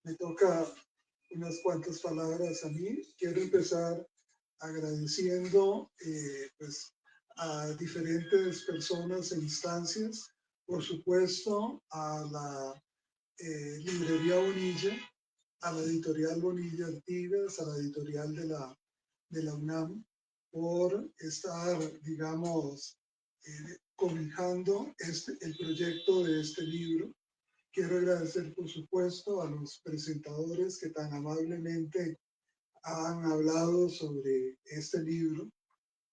me toca unas cuantas palabras a mí. Quiero empezar agradeciendo pues, a diferentes personas e instancias, por supuesto a la librería Bonilla, a la editorial Bonilla Artigas, a la editorial de la UNAM, por estar, digamos, cobijando el proyecto de este libro. Quiero agradecer, por supuesto, a los presentadores que tan amablemente han hablado sobre este libro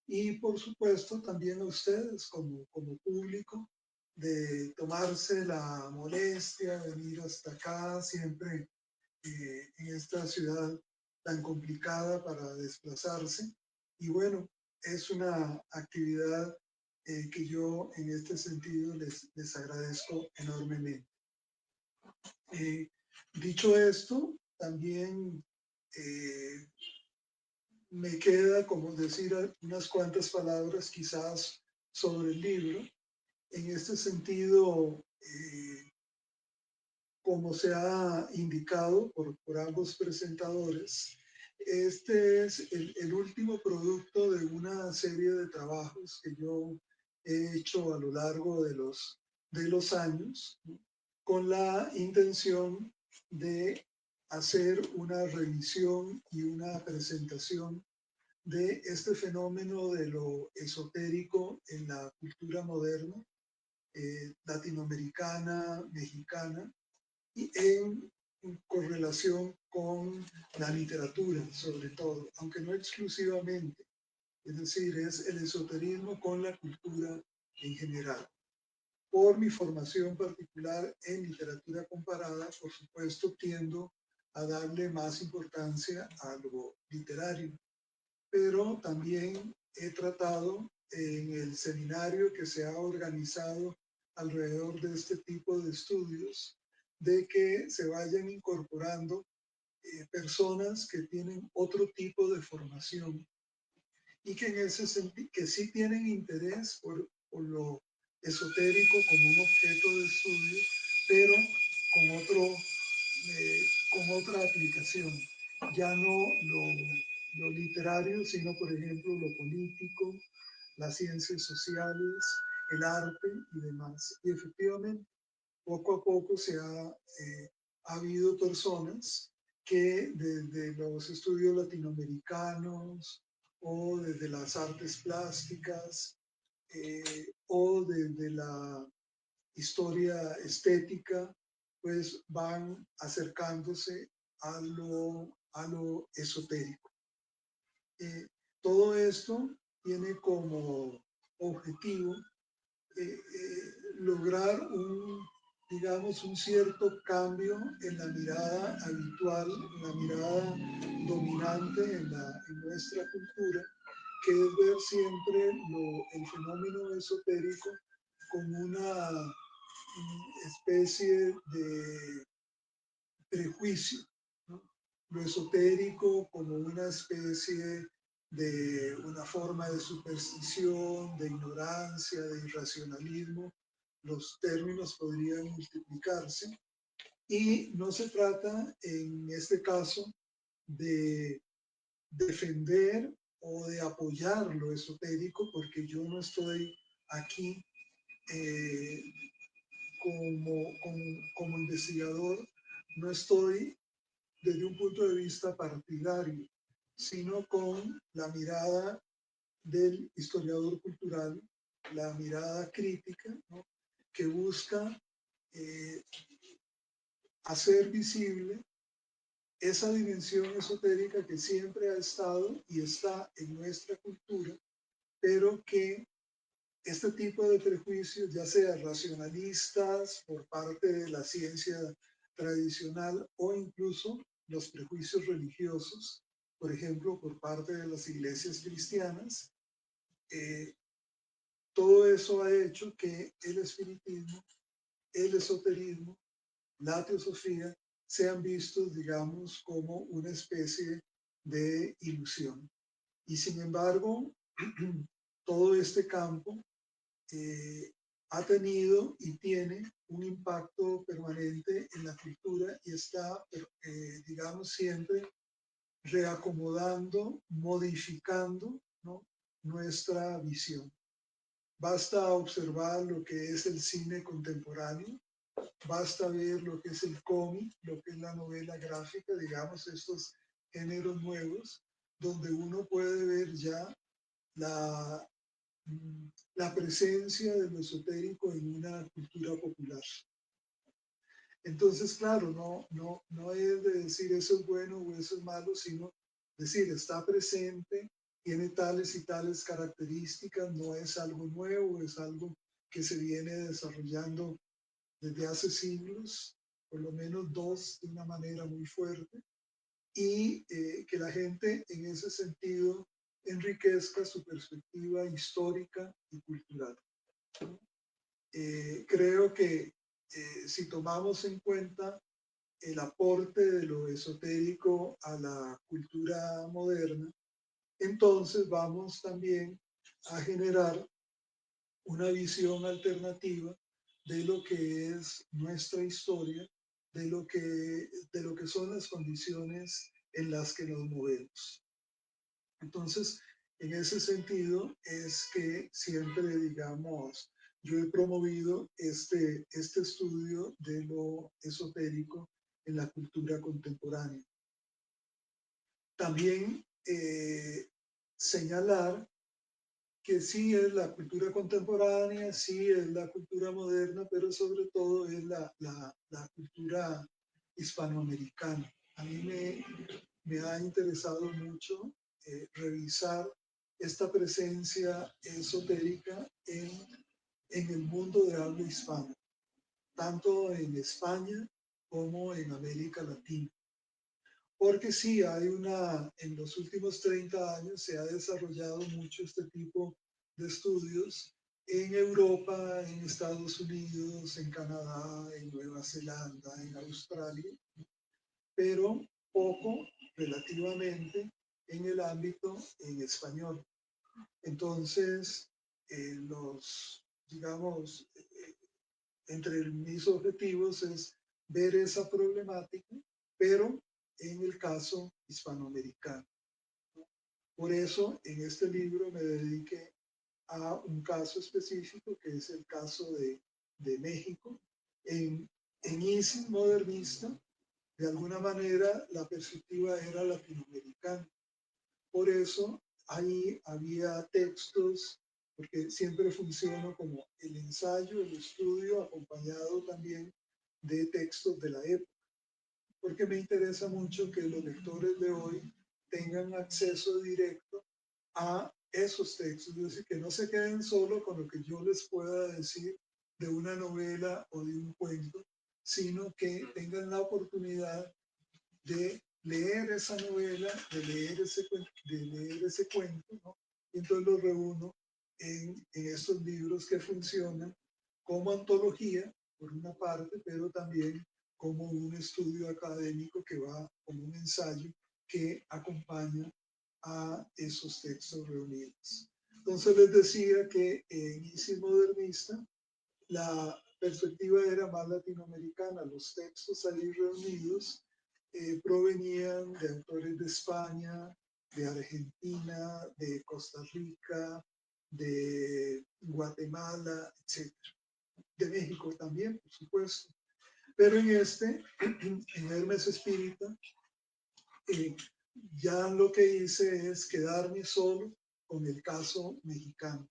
y, por supuesto, también a ustedes como público de tomarse la molestia, de venir hasta acá, siempre en esta ciudad tan complicada para desplazarse. Y bueno, es una actividad que yo en este sentido les agradezco enormemente. Dicho esto, también me queda como decir unas cuantas palabras quizás sobre el libro. En este sentido, como se ha indicado por ambos presentadores, este es el último producto de una serie de trabajos que yo he hecho a lo largo de los años, ¿no?, con la intención de hacer una revisión y una presentación de este fenómeno de lo esotérico en la cultura moderna, latinoamericana, mexicana, y en correlación con la literatura, sobre todo, aunque no exclusivamente. Es decir, es el esoterismo con la cultura en general. Por mi formación particular en literatura comparada, por supuesto, tiendo a darle más importancia a lo literario, pero también he tratado en el seminario que se ha organizado alrededor de este tipo de estudios, de que se vayan incorporando personas que tienen otro tipo de formación y que en ese sentido, que sí tienen interés por lo esotérico como un objeto de estudio, pero con con otra aplicación, ya no lo literario, sino por ejemplo lo político, las ciencias sociales, el arte y demás. Y efectivamente, poco a poco ha habido personas que desde los estudios latinoamericanos o desde las artes plásticas o desde la historia estética, pues van acercándose a lo esotérico. Todo esto tiene como objetivo lograr digamos, un cierto cambio en la mirada habitual, en la mirada dominante en nuestra cultura, que es ver siempre el fenómeno esotérico como una especie de prejuicio, ¿no? Lo esotérico como una especie de una forma de superstición, de ignorancia, de irracionalismo. Los términos podrían multiplicarse y no se trata en este caso de defender o de apoyar lo esotérico, porque yo no estoy aquí eh, como investigador, no estoy desde un punto de vista partidario, sino con la mirada del historiador cultural, la mirada crítica, ¿no? Que busca eh, hacer visible esa dimensión esotérica que siempre ha estado y está en nuestra cultura, pero que este tipo de prejuicios, ya sea racionalistas por parte de la ciencia tradicional o incluso los prejuicios religiosos, por ejemplo, por parte de las iglesias cristianas, todo eso ha hecho que el espiritismo, el esoterismo, la teosofía sean vistos, digamos, como una especie de ilusión. Y sin embargo, todo este campo ha tenido y tiene un impacto permanente en la cultura y está, digamos, siempre reacomodando, modificando, ¿no? Nuestra visión. Basta observar lo que es el cine contemporáneo, basta ver lo que es el cómic, lo que es la novela gráfica, digamos, estos géneros nuevos, donde uno puede ver ya la, la presencia de lo esotérico en una cultura popular. Entonces, claro, no es de decir eso es bueno o eso es malo, sino decir está presente, tiene tales y tales características, no es algo nuevo, es algo que se viene desarrollando desde hace siglos, por lo menos dos de una manera muy fuerte, y que la gente en ese sentido enriquezca su perspectiva histórica y cultural. Creo que si tomamos en cuenta el aporte de lo esotérico a la cultura moderna, entonces vamos también a generar una visión alternativa de lo que es nuestra historia, de lo que son las condiciones en las que nos movemos. Entonces, en ese sentido es que siempre, digamos, yo he promovido este estudio de lo esotérico en la cultura contemporánea. También señalar que sí es la cultura contemporánea, sí es la cultura moderna, pero sobre todo es la cultura hispanoamericana. A mí me ha interesado mucho revisar esta presencia esotérica en el mundo de habla hispana, tanto en España como en América Latina. Porque sí, en los últimos 30 años se ha desarrollado mucho este tipo de estudios en Europa, en Estados Unidos, en Canadá, en Nueva Zelanda, en Australia, pero poco relativamente en el ámbito en español. Entonces, digamos, entre mis objetivos es ver esa problemática, pero en el caso hispanoamericano. Por eso, en este libro me dediqué a un caso específico, que es el caso de México. En ISIS modernista, de alguna manera, la perspectiva era latinoamericana. Por eso, ahí había textos, porque siempre funciona como el ensayo, el estudio, acompañado también de textos de la época, porque me interesa mucho que los lectores de hoy tengan acceso directo a esos textos, es decir, que no se queden solo con lo que yo les pueda decir de una novela o de un cuento, sino que tengan la oportunidad de leer esa novela, de leer ese cuento, ¿no? Y entonces lo reúno en estos libros que funcionan como antología, por una parte, pero también como un estudio académico que va como un ensayo que acompaña a esos textos reunidos. Entonces les decía que en ISIS modernista la perspectiva era más latinoamericana. Los textos ahí reunidos provenían de autores de España, de Argentina, de Costa Rica, de Guatemala, etc. De México también, por supuesto. Pero en en Hermes Espírita, ya lo que hice es quedarme solo con el caso mexicano.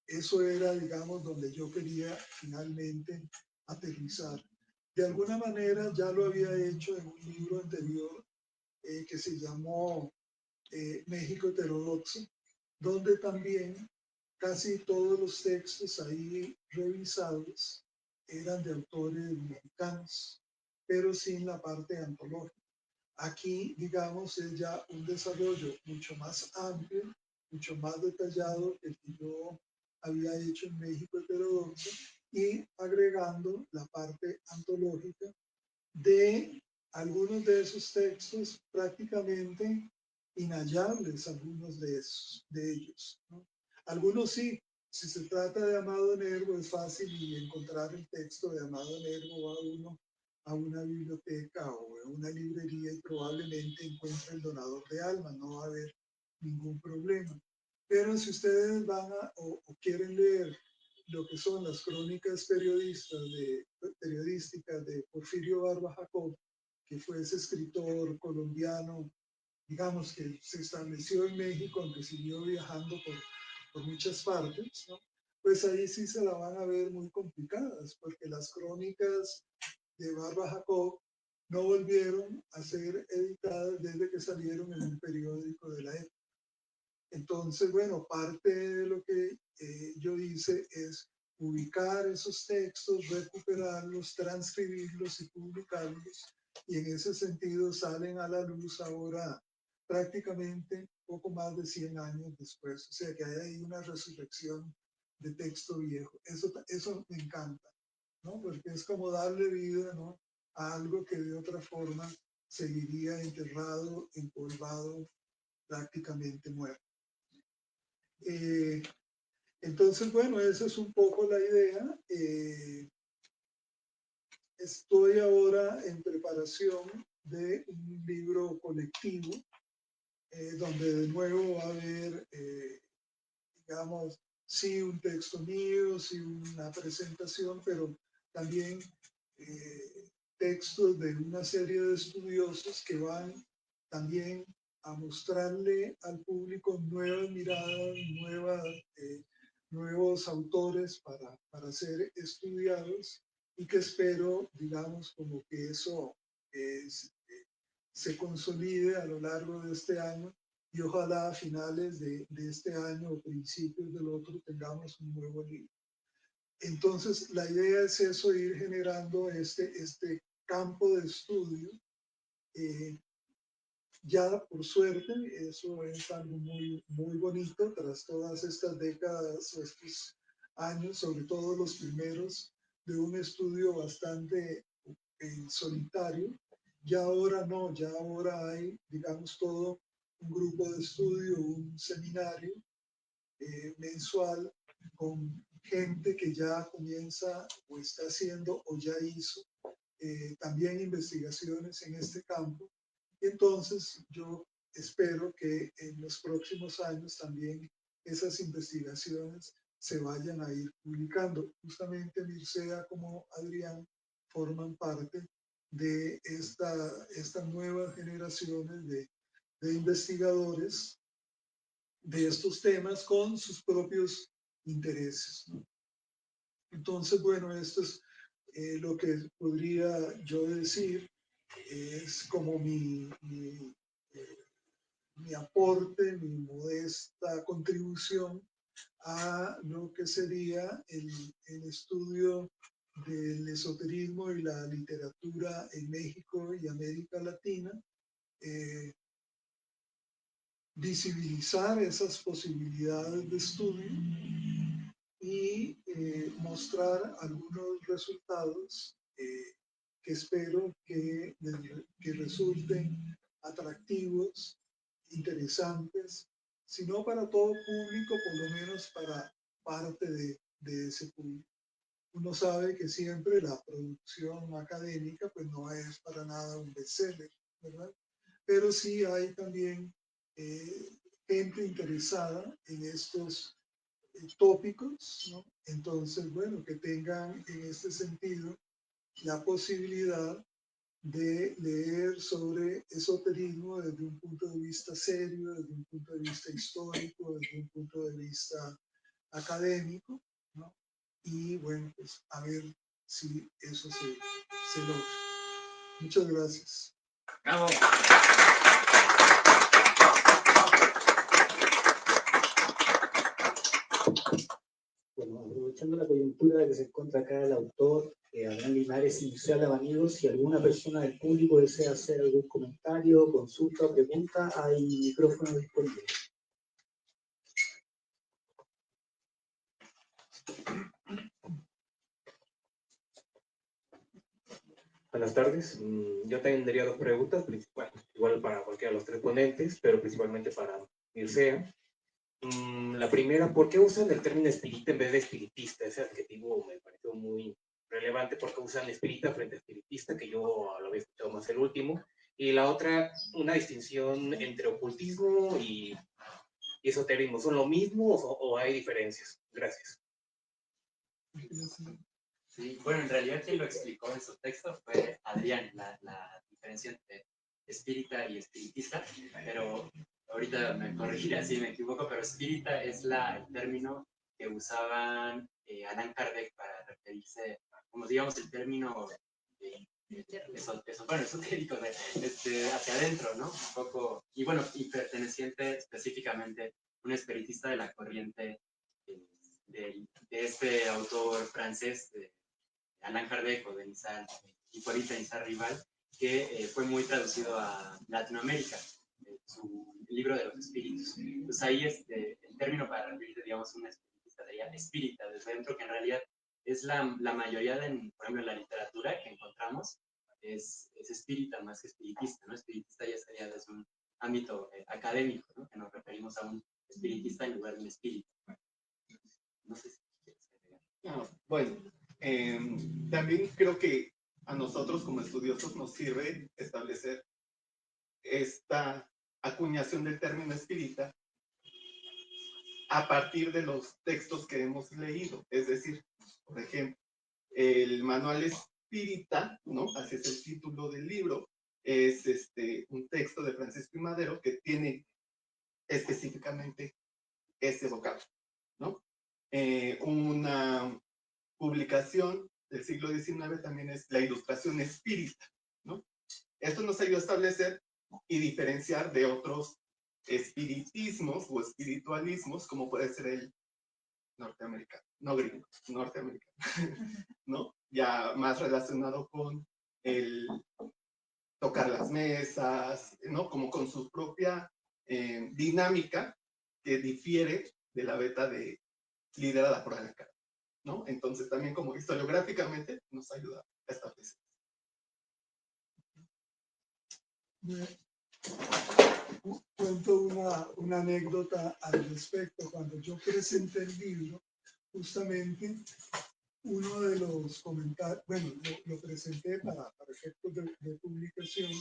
Eso era, digamos, donde yo quería finalmente aterrizar. De alguna manera ya lo había hecho en un libro anterior que se llamó México Heterodoxo, donde también casi todos los textos ahí revisados eran de autores mexicanos, pero sin la parte antológica. Aquí, digamos, es ya un desarrollo mucho más amplio, mucho más detallado que el que yo había hecho en México Heterodoxo, y agregando la parte antológica de algunos de esos textos prácticamente inhallables, algunos de ellos, ¿no? Algunos sí, si se trata de Amado Nervo es fácil y encontrar el texto de Amado Nervo, va uno a una biblioteca o a una librería y probablemente encuentre El Donador de Almas, no va a haber ningún problema. Pero si ustedes van o quieren leer lo que son las crónicas periodísticas de Porfirio Barba Jacob, que fue ese escritor colombiano, digamos, que se estableció en México, aunque siguió viajando por muchas partes, ¿no? Pues ahí sí se la van a ver muy complicadas, porque las crónicas de Barba Jacob no volvieron a ser editadas desde que salieron en un periódico de la época. Entonces, bueno, parte de lo que yo hice es ubicar esos textos, recuperarlos, transcribirlos y publicarlos. Y en ese sentido salen a la luz ahora prácticamente poco más de 100 años después. O sea que hay ahí una resurrección de texto viejo. Eso me encanta, ¿no? Porque es como darle vida, ¿no?, a algo que de otra forma seguiría enterrado, empolvado, prácticamente muerto. Entonces, bueno, esa es un poco la idea. Estoy ahora en preparación de un libro colectivo, donde de nuevo va a haber, digamos, sí un texto mío, sí una presentación, pero también textos de una serie de estudiosos que van también a mostrarle al público nuevas miradas, nuevos autores para ser estudiados, y que espero, digamos, como que eso se consolide a lo largo de este año, y ojalá a finales de este año o principios del otro tengamos un nuevo libro. Entonces, la idea es eso, ir generando este campo de estudio. Ya por suerte, eso es algo muy, muy bonito tras todas estas décadas o estos años, sobre todo los primeros, de un estudio bastante solitario. Ya ahora no, ya ahora hay, digamos, todo un grupo de estudio, un seminario mensual con gente que ya comienza o está haciendo o ya hizo también investigaciones en este campo. Y entonces yo espero que en los próximos años también esas investigaciones se vayan a ir publicando. Justamente Mircea como Adrián forman parte de estas nuevas generaciones de investigadores de estos temas con sus propios intereses, ¿no? Entonces, bueno, esto es lo que podría yo decir, es como mi aporte, mi modesta contribución a lo que sería el estudio del esoterismo y la literatura en México y América Latina, visibilizar esas posibilidades de estudio y mostrar algunos resultados que espero que resulten atractivos, interesantes, si no para todo público, por lo menos para parte de ese público. Uno sabe que siempre la producción académica pues no es para nada un bestseller, ¿verdad? Pero sí hay también gente interesada en estos tópicos, ¿no? Entonces, bueno, que tengan en este sentido la posibilidad de leer sobre esoterismo desde un punto de vista serio, desde un punto de vista histórico, desde un punto de vista académico, ¿no? Y bueno, pues a ver si eso se logra. Muchas gracias. ¡Bravo! Bueno, aprovechando la coyuntura de que se encuentra acá el autor, Adrián Linares, Industrial Amigos, si alguna persona del público desea hacer algún comentario, consulta o pregunta, hay micrófono disponible. Buenas tardes. Yo tendría dos preguntas, bueno, igual para cualquiera de los tres ponentes, pero principalmente para Mircea. La primera, ¿por qué usan el término espírita en vez de espiritista? Ese adjetivo me pareció muy relevante. ¿Por qué usan espírita frente a espiritista? Que yo lo había escuchado más el último. Y la otra, una distinción entre ocultismo y esoterismo. ¿Son lo mismo o hay diferencias? Gracias. Sí, bueno, en realidad quien lo explicó en su texto fue Adrián, la diferencia entre espírita y espiritista, pero ahorita me corregiré si me equivoco, pero espírita es el término que usaban Allan Kardec para referirse, como digamos el término esotérico hacia adentro, ¿no? Un poco, y bueno, y perteneciente específicamente un espiritista de la corriente de este autor francés, Allan Kardec o de Hipólita Nizar Rival, que fue muy traducido a Latinoamérica, su libro de los espíritus. Entonces ahí el término para referirse, digamos, un espiritista sería espírita desde dentro, que en realidad es la mayoría, por ejemplo, en la literatura que encontramos, es espírita más que espiritista, ¿no? Espiritista ya sería desde un ámbito académico, ¿no? Que nos referimos a un espiritista en lugar de un espíritu. No sé si quieres agregar. Bueno, también creo que a nosotros como estudiosos nos sirve establecer esta acuñación del término espírita a partir de los textos que hemos leído. Es decir, por ejemplo, el manual espírita, ¿no? Así es el título del libro, es un texto de Francisco I. Madero que tiene específicamente ese vocablo, ¿no? Una publicación del siglo XIX también es la Ilustración Espírita, ¿no? Esto nos ayuda a establecer y diferenciar de otros espiritismos o espiritualismos, como puede ser el norteamericano, no gringo, norteamericano, ¿no? Ya más relacionado con el tocar las mesas, ¿no? Como con su propia dinámica que difiere de la beta liderada por Allan Kardec, ¿no? Entonces también como historiográficamente nos ayuda a establecer. cuento una anécdota al respecto. Cuando yo presenté el libro, justamente uno de los comentarios, bueno, lo presenté para efectos de publicación,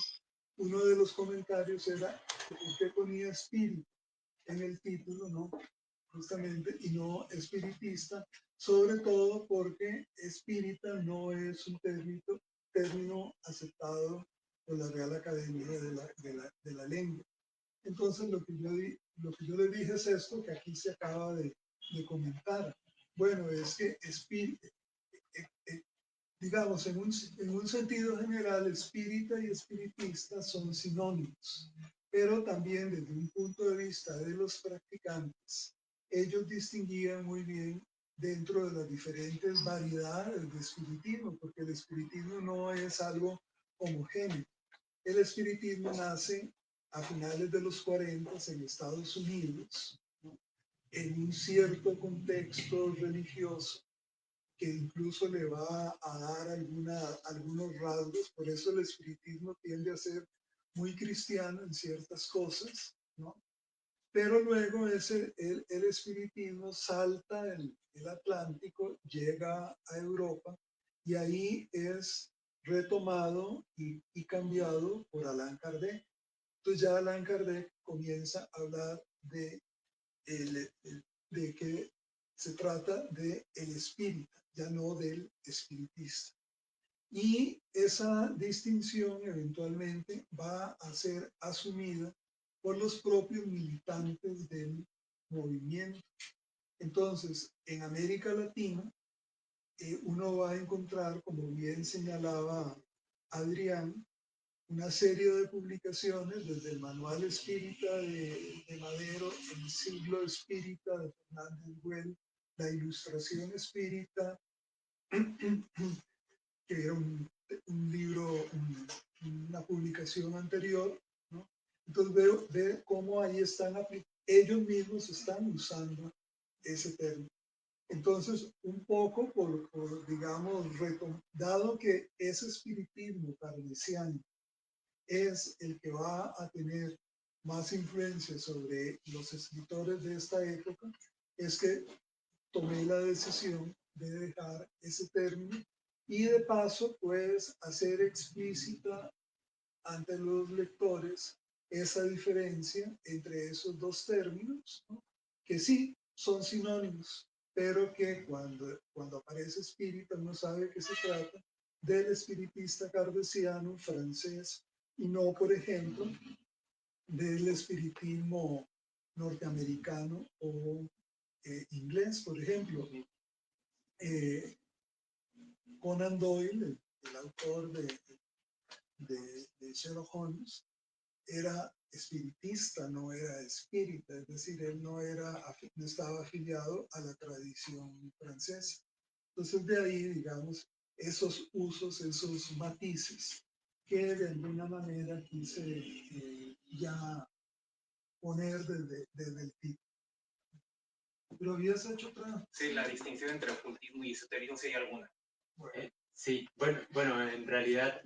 uno de los comentarios era que por qué ponía espíritu en el título, ¿no? Justamente, y no espiritista, sobre todo porque espírita no es un término aceptado por la Real Academia de la Lengua. Entonces, lo que yo le dije es esto que aquí se acaba de comentar. Bueno, es que digamos, en un sentido general, espírita y espiritista son sinónimos, pero también desde un punto de vista de los practicantes, ellos distinguían muy bien dentro de las diferentes variedades de espiritismo, porque el espiritismo no es algo homogéneo. El espiritismo nace a finales de los 40 en Estados Unidos, ¿no? En un cierto contexto religioso que incluso le va a dar algunos rasgos, por eso el espiritismo tiende a ser muy cristiano en ciertas cosas, ¿no? Pero luego el espiritismo salta el Atlántico, llega a Europa y ahí es retomado y cambiado por Allan Kardec. Entonces ya Allan Kardec comienza a hablar de que se trata de el espírita, ya no del espiritista. Y esa distinción eventualmente va a ser asumida por los propios militantes del movimiento. Entonces, en América Latina, uno va a encontrar, como bien señalaba Adrián, una serie de publicaciones, desde el Manual Espírita de Madero, el Siglo Espírita de Fernández Güell, la Ilustración Espírita, que era un libro, una publicación anterior, ¿no? Entonces veo cómo ahí están, ellos mismos están usando ese término. Entonces, un poco digamos, dado que ese espiritismo kardeciano es el que va a tener más influencia sobre los escritores de esta época, es que tomé la decisión de dejar ese término y de paso, pues, hacer explícita ante los lectores esa diferencia entre esos dos términos, ¿no? Que sí son sinónimos, pero que cuando aparece espírita uno sabe que se trata del espiritista kardeciano francés y no, por ejemplo, del espiritismo norteamericano o inglés. Por ejemplo, Conan Doyle, el autor de Sherlock Holmes, era espiritista, no era espírita, es decir, él no estaba afiliado a la tradición francesa. Entonces de ahí, digamos, esos usos, esos matices que de alguna manera quise ya poner desde el título. Pero habías hecho otra. Sí, la distinción entre ocultismo y esoterismo, ¿sería alguna? Bueno, Sí, bueno, en realidad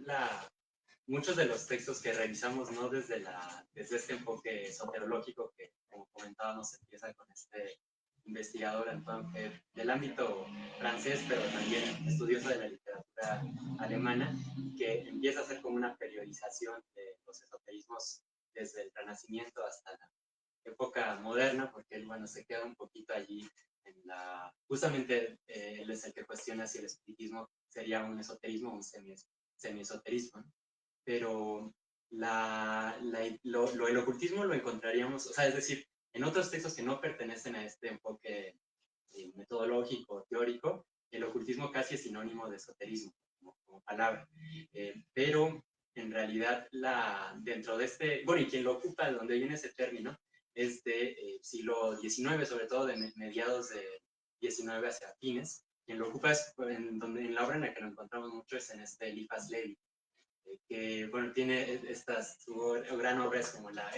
muchos de los textos que revisamos, ¿no? Desde este enfoque esoterológico que, como comentábamos, empieza con este investigador Antoine Febvre del ámbito francés, pero también estudioso de la literatura alemana, que empieza a hacer como una periodización de los esoterismos desde el Renacimiento hasta la época moderna, porque él, bueno, se queda un poquito allí justamente él es el que cuestiona si el espiritismo sería un esoterismo o un semiesoterismo, ¿no? Pero el ocultismo lo encontraríamos, o sea, es decir, en otros textos que no pertenecen a este enfoque metodológico, teórico, el ocultismo casi es sinónimo de esoterismo como palabra. Pero en realidad, dentro de este, bueno, y quien lo ocupa, de donde viene ese término, es de siglo XIX, sobre todo de mediados de XIX hacia fines. Quien lo ocupa es en la obra en la que lo encontramos mucho es en Eliphas Levi, que, bueno, tiene su gran obra es como la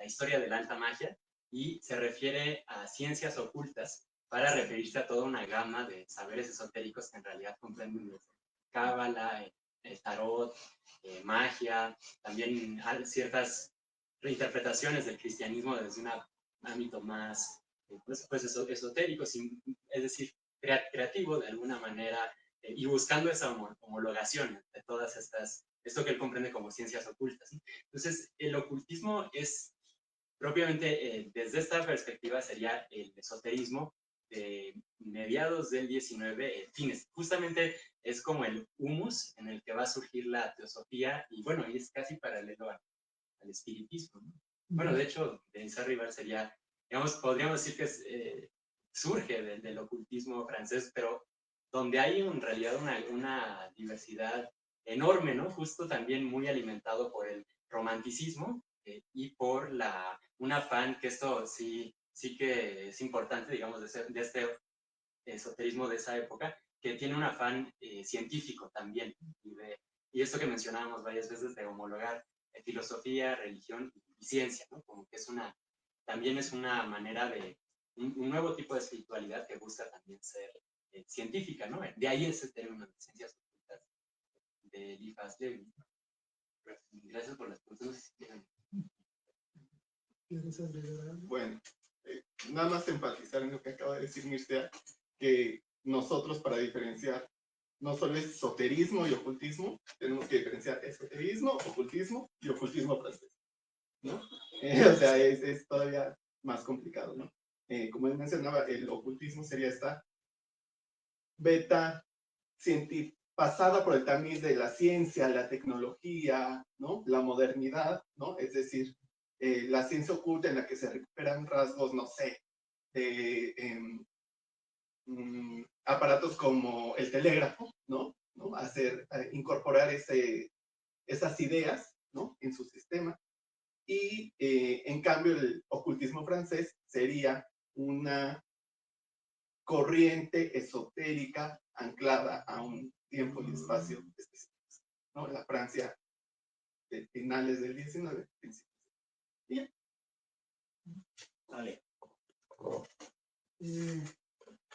historia de la alta magia, y se refiere a ciencias ocultas para referirse a toda una gama de saberes esotéricos que en realidad comprenden desde cábala, el tarot, magia, también ciertas reinterpretaciones del cristianismo desde un ámbito más esotérico, es decir, creativo de alguna manera, y buscando esa homologación de todas esto que él comprende como ciencias ocultas, ¿no? Entonces, el ocultismo es propiamente, desde esta perspectiva, sería el esoterismo de mediados del 19, fines. Justamente es como el humus en el que va a surgir la teosofía, y bueno, y es casi paralelo al espiritismo, ¿no? Bueno, de hecho, Denis Rival sería, digamos, podríamos decir que surge del ocultismo francés, pero donde hay en realidad una diversidad enorme, ¿no? Justo también muy alimentado por el romanticismo, y por un afán, que esto sí que es importante, digamos, de este esoterismo de esa época, que tiene un afán científico también, y esto que mencionábamos varias veces de homologar filosofía, religión y ciencia, ¿no? Como que también es una manera de un nuevo tipo de espiritualidad que busca también ser científica, ¿no? De ahí ese término de ciencias ocultas de Eliphas Levi. Gracias por las preguntas. ¿Quieres agregar algo? Bueno, nada más enfatizar en lo que acaba de decir Mircea, que nosotros, para diferenciar no solo esoterismo y ocultismo, tenemos que diferenciar esoterismo, ocultismo y ocultismo francés, ¿no? O sea, es todavía más complicado, ¿no? Como él mencionaba, el ocultismo sería esta beta científica pasada por el tamiz de la ciencia, la tecnología, ¿no? La modernidad, ¿no? Es decir, la ciencia oculta en la que se recuperan rasgos, no sé, de aparatos como el telégrafo, ¿no? Incorporar esas ideas, ¿no? En su sistema. Y en cambio el ocultismo francés sería una corriente esotérica anclada a un tiempo y espacio específicos, ¿no? La Francia de finales del 19, principios. Bien. Vale.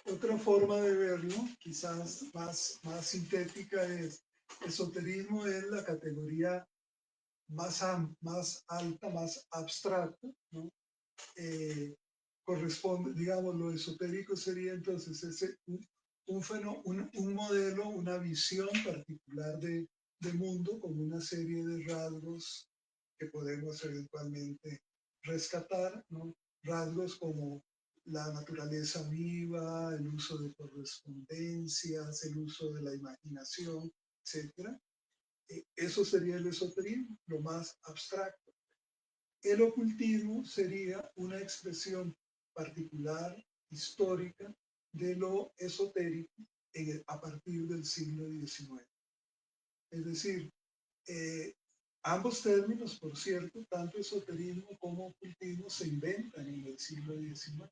Otra forma de verlo, quizás más sintética, es esoterismo es la categoría más alta, más abstracta, ¿no? Corresponde, digamos, lo esotérico sería entonces un modelo, una visión particular de mundo, con una serie de rasgos que podemos eventualmente rescatar, ¿no? Rasgos como la naturaleza viva, el uso de correspondencias, el uso de la imaginación, etc. Eso sería el esoterismo, lo más abstracto. El ocultismo sería una expresión particular, histórica, de lo esotérico a partir del siglo XIX. Es decir, ambos términos, por cierto, tanto esoterismo como ocultismo, se inventan en el siglo XIX.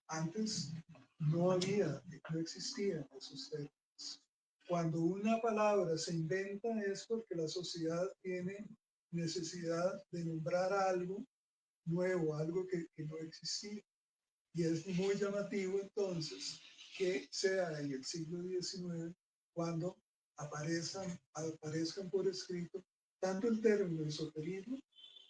Antes no existían esos términos. Cuando una palabra se inventa es porque la sociedad tiene necesidad de nombrar algo nuevo, algo que no existía. Y es muy llamativo entonces que sea en el siglo XIX cuando aparezcan por escrito tanto el término esoterismo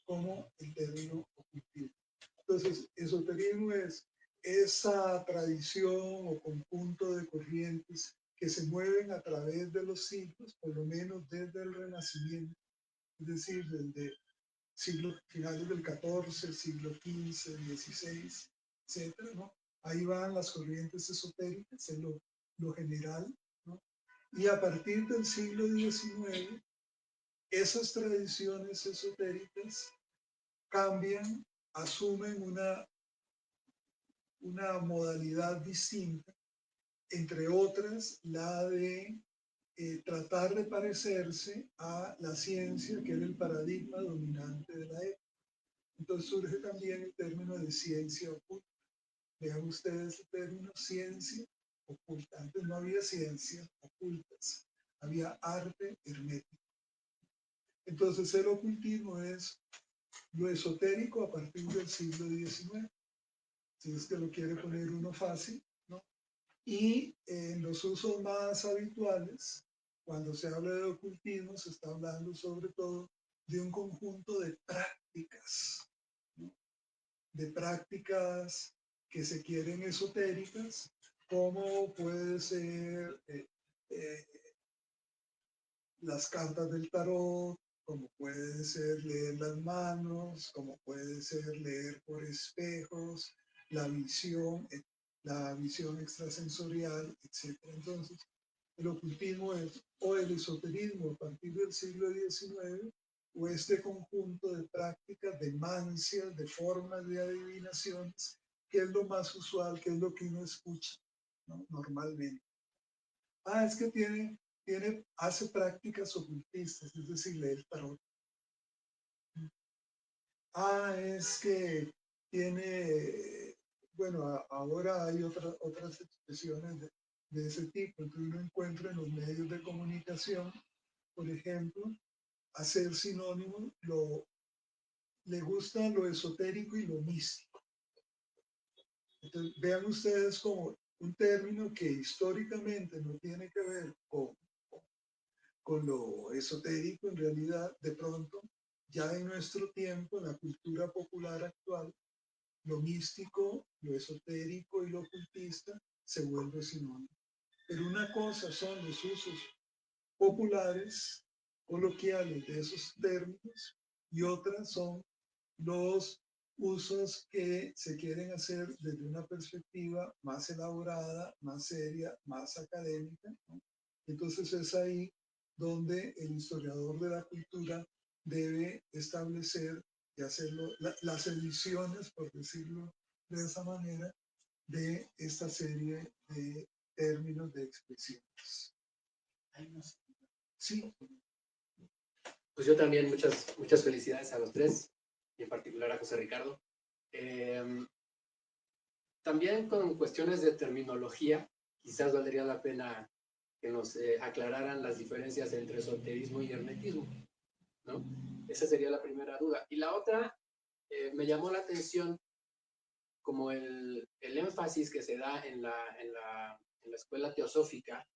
como el término ocultismo. Entonces, esoterismo es esa tradición o conjunto de corrientes que se mueven a través de los siglos, por lo menos desde el Renacimiento, es decir, desde finales del XIV, siglo XV, XVI, etc., ¿no? Ahí van las corrientes esotéricas, en lo general, ¿no? Y a partir del siglo XIX, esas tradiciones esotéricas cambian, asumen una modalidad distinta, entre otras la de tratar de parecerse a la ciencia, que era el paradigma dominante de la época. Entonces surge también el término de ciencia oculta. Vean ustedes el término ciencia oculta. Antes no había ciencias ocultas, había arte hermético. Entonces el ocultismo es lo esotérico a partir del siglo XIX, si es que lo quiere poner uno fácil, ¿no? Y en los usos más habituales, cuando se habla de ocultismo, se está hablando sobre todo de un conjunto de prácticas, ¿no? De prácticas que se quieren esotéricas, como puede ser eh, las cartas del tarot, como puede ser leer las manos, como puede ser leer por espejos, la visión extrasensorial, etc. Entonces, el ocultismo o el esoterismo a partir del siglo XIX, o este conjunto de prácticas, de mancias, de formas de adivinaciones, que es lo más usual, que es lo que uno escucha, ¿no? Normalmente. Es que hace prácticas ocultistas, es decir, lee el tarot. Es que tiene, bueno, ahora hay otras expresiones de ese tipo. Entonces uno encuentra en los medios de comunicación, por ejemplo, hacer sinónimo, le gusta lo esotérico y lo místico. Entonces vean ustedes como un término que históricamente no tiene que ver con lo esotérico, en realidad, de pronto, ya en nuestro tiempo, en la cultura popular actual, lo místico, lo esotérico y lo ocultista se vuelve sinónimo. Pero una cosa son los usos populares, coloquiales de esos términos, y otras son los usos que se quieren hacer desde una perspectiva más elaborada, más seria, más académica, ¿no? Entonces es ahí donde el historiador de la cultura debe establecer y hacerlo, las ediciones, por decirlo de esa manera, de esta serie de términos, de expresiones. Sí. Pues yo también muchas felicidades a los tres, y en particular a José Ricardo. También con cuestiones de terminología, quizás valdría la pena que nos aclararan las diferencias entre esoterismo y hermetismo, ¿no? Esa sería la primera duda. Y la otra, me llamó la atención como el énfasis que se da en la escuela teosófica,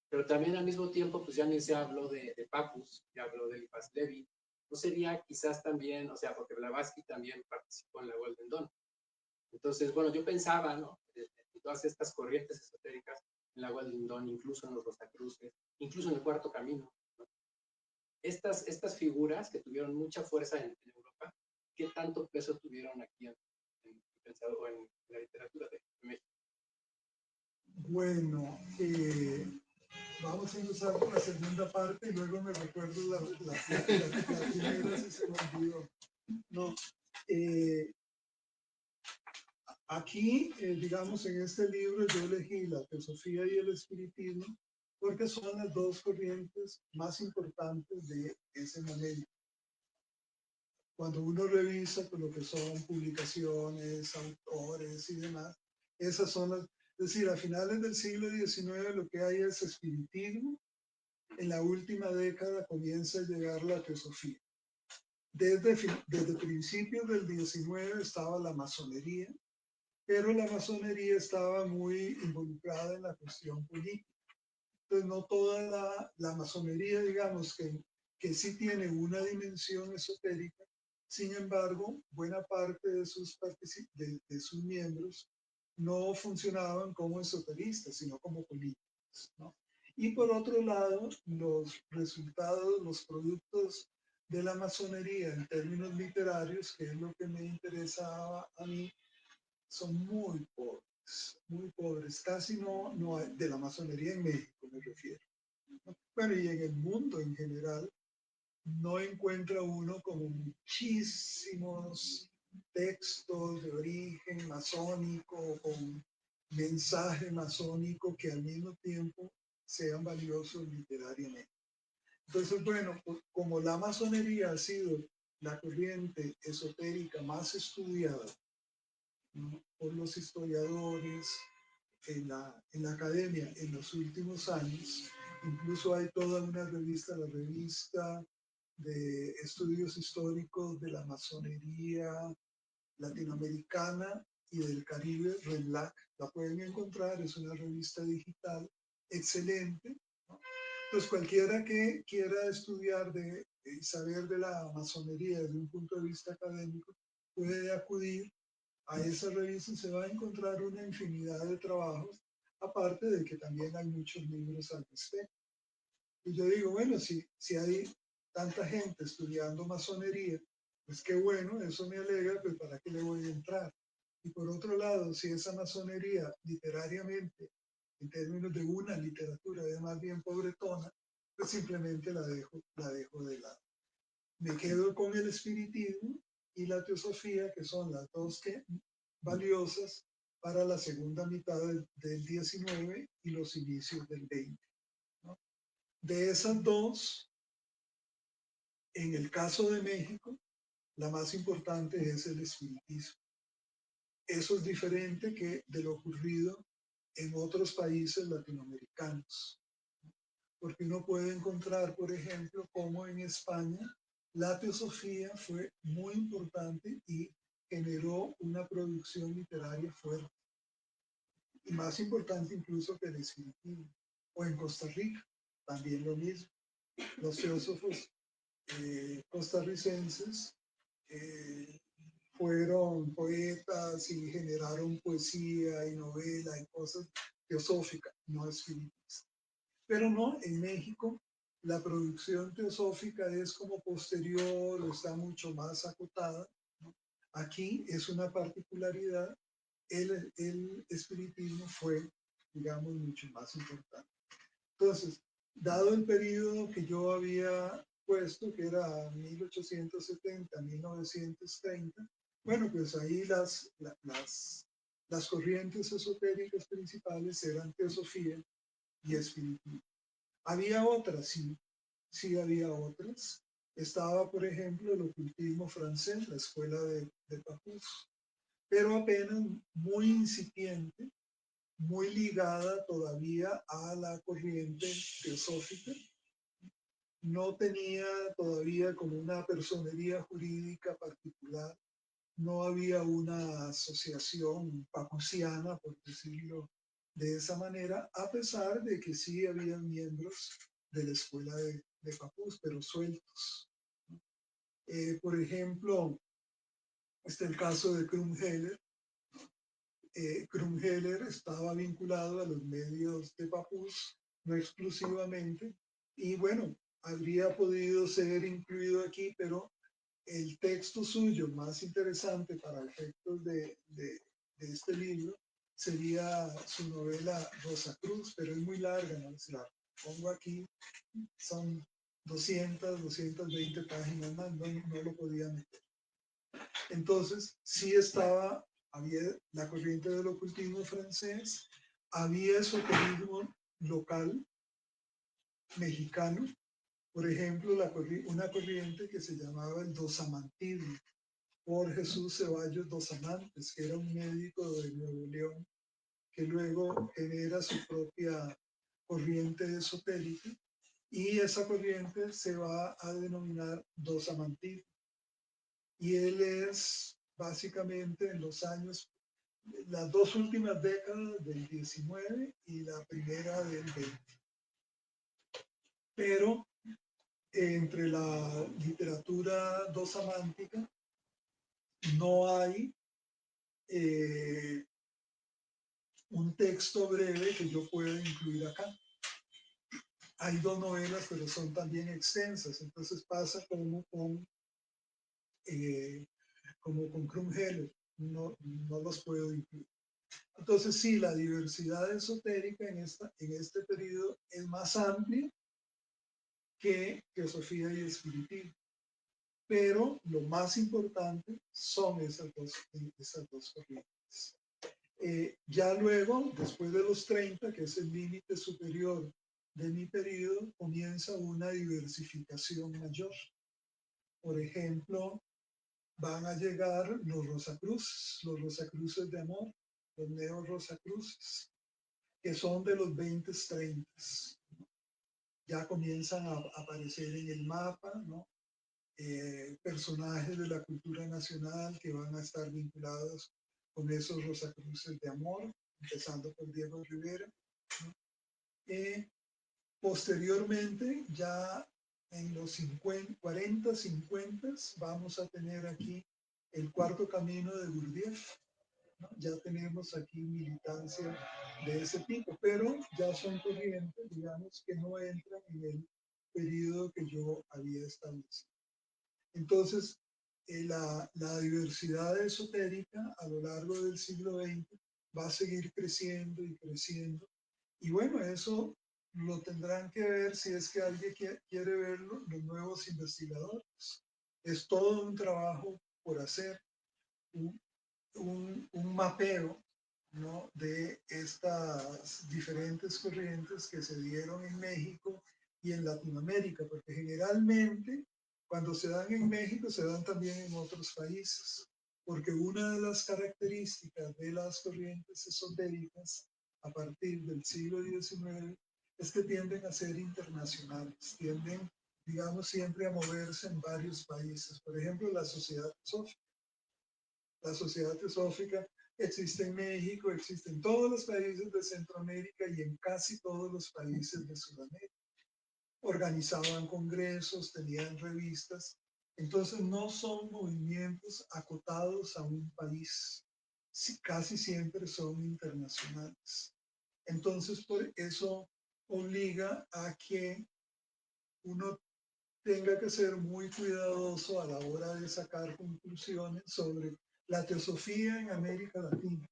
pero también al mismo tiempo, pues ya ni se habló de Papus, ya habló de Eliphas Levi. ¿No sería quizás también, o sea, porque Blavatsky también participó en la Golden Dawn? Entonces, bueno, yo pensaba, ¿no? En todas estas corrientes esotéricas, en la Golden Dawn, incluso en los Rosacruces, incluso en el Cuarto Camino, ¿no? Estas figuras que tuvieron mucha fuerza en Europa, ¿qué tanto peso tuvieron aquí en la literatura de México? Bueno, vamos a empezar con la segunda parte y luego me recuerdo la primera si se me olvidó. No, aquí, digamos, en este libro yo elegí la teosofía y el espiritismo porque son las dos corrientes más importantes de ese momento. Cuando uno revisa con lo que son publicaciones, autores y demás, esas son las, es decir, a finales del siglo XIX lo que hay es espiritismo. En la última década comienza a llegar la teosofía. Desde principios del XIX estaba la masonería, pero la masonería estaba muy involucrada en la cuestión política. Entonces, no toda la masonería, digamos, que sí tiene una dimensión esotérica, sin embargo, buena parte de sus miembros no funcionaban como esoteristas, sino como políticos, ¿no? Y por otro lado, los resultados, los productos de la masonería en términos literarios, que es lo que me interesaba a mí, son muy pobres, casi no hay, de la masonería en México me refiero. Bueno, y en el mundo en general, no encuentra uno como muchísimos textos de origen masónico, con mensaje masónico que al mismo tiempo sean valiosos literariamente. Entonces, bueno, como la masonería ha sido la corriente esotérica más estudiada, ¿no?, por los historiadores en la academia en los últimos años, incluso hay toda una revista, la revista de estudios históricos de la masonería latinoamericana y del Caribe, RENLAC, la pueden encontrar, es una revista digital excelente, ¿no? Pues cualquiera que quiera estudiar de saber de la masonería desde un punto de vista académico, puede acudir a esa revista y se va a encontrar una infinidad de trabajos, aparte de que también hay muchos libros al respecto. Y yo digo, bueno, si hay tanta gente estudiando masonería, pues qué bueno, eso me alegra, pues ¿para qué le voy a entrar? Y por otro lado, si esa masonería literariamente, en términos de una literatura, es más bien pobretona, pues simplemente la dejo de lado. Me quedo con el espiritismo y la teosofía, que son las dos valiosas para la segunda mitad del 19 y los inicios del 20. ¿No? De esas dos, en el caso de México, la más importante es el espiritismo. Eso es diferente que de lo ocurrido en otros países latinoamericanos, porque uno puede encontrar, por ejemplo, como en España la teosofía fue muy importante y generó una producción literaria fuerte, y más importante incluso que el espiritismo. O en Costa Rica, también lo mismo. Los teósofos costarricenses eh, fueron poetas y generaron poesía y novela y cosas teosóficas, no espiritistas. Pero no, en México la producción teosófica es como posterior o está mucho más acotada, ¿no? Aquí es una particularidad, el espiritismo fue, digamos, mucho más importante. Entonces, dado el periodo que yo había puesto, que era 1870, 1930, bueno, pues ahí las corrientes esotéricas principales eran teosofía y espiritismo. Había otras, sí había otras. Estaba, por ejemplo, el ocultismo francés, la escuela de Papus, pero apenas muy incipiente, muy ligada todavía a la corriente teosófica. No tenía todavía como una personería jurídica particular, no había una asociación papusiana, por decirlo de esa manera, a pesar de que sí había miembros de la escuela de Papus, pero sueltos. Por ejemplo, está el caso de Krumheller. Krumheller estaba vinculado a los medios de Papus, no exclusivamente, y bueno, habría podido ser incluido aquí, pero el texto suyo más interesante para efectos de este libro sería su novela Rosa Cruz, pero es muy larga, ¿no? Si la pongo aquí, son 220 páginas más, no lo podía meter. Entonces, sí había la corriente del ocultismo francés, había esoterismo local mexicano, por ejemplo, una corriente que se llamaba el dosamantismo, por Jesús Ceballos dos Amantes, que era un médico de Nuevo León, que luego genera su propia corriente esotérica, y esa corriente se va a denominar dosamantismo. Y él es básicamente en los años, las dos últimas décadas del 19 y la primera del 20. Pero entre la literatura dosamántica no hay un texto breve que yo pueda incluir acá. Hay dos novelas, pero son también extensas, entonces pasa como con Krumheller, no los puedo incluir. Entonces sí, la diversidad esotérica en este periodo es más amplia que teosofía y espiritismo, pero lo más importante son esas dos corrientes. Ya luego, después de los 30, que es el límite superior de mi periodo, comienza una diversificación mayor. Por ejemplo, van a llegar los Rosacruces de amor, los neo-Rosacruces, que son de los 20-30. Ya comienzan a aparecer en el mapa, ¿no? Personajes de la cultura nacional que van a estar vinculados con esos Rosacruces de amor, empezando por Diego Rivera, ¿no? Posteriormente, ya en los 40, 50 vamos a tener aquí el cuarto camino de Gurdjieff, ¿no? Ya tenemos aquí militancia de ese tipo, pero ya son corrientes, digamos, que no entran en el periodo que yo había establecido. Entonces, la diversidad esotérica a lo largo del siglo XX va a seguir creciendo y creciendo. Y bueno, eso lo tendrán que ver si es que alguien quiere verlo, los nuevos investigadores. Es todo un trabajo por hacer, un mapeo, ¿no?, de estas diferentes corrientes que se dieron en México y en Latinoamérica, porque generalmente cuando se dan en México se dan también en otros países, porque una de las características de las corrientes esotéricas a partir del siglo XIX es que tienden a ser internacionales, tienden, digamos, siempre a moverse en varios países. Por ejemplo, la Sociedad Teosófica. La Sociedad Teosófica existe en México, existe en todos los países de Centroamérica y en casi todos los países de Sudamérica. Organizaban congresos, tenían revistas, entonces no son movimientos acotados a un país, casi siempre son internacionales. Entonces por eso obliga a que uno tenga que ser muy cuidadoso a la hora de sacar conclusiones sobre la teosofía en América Latina.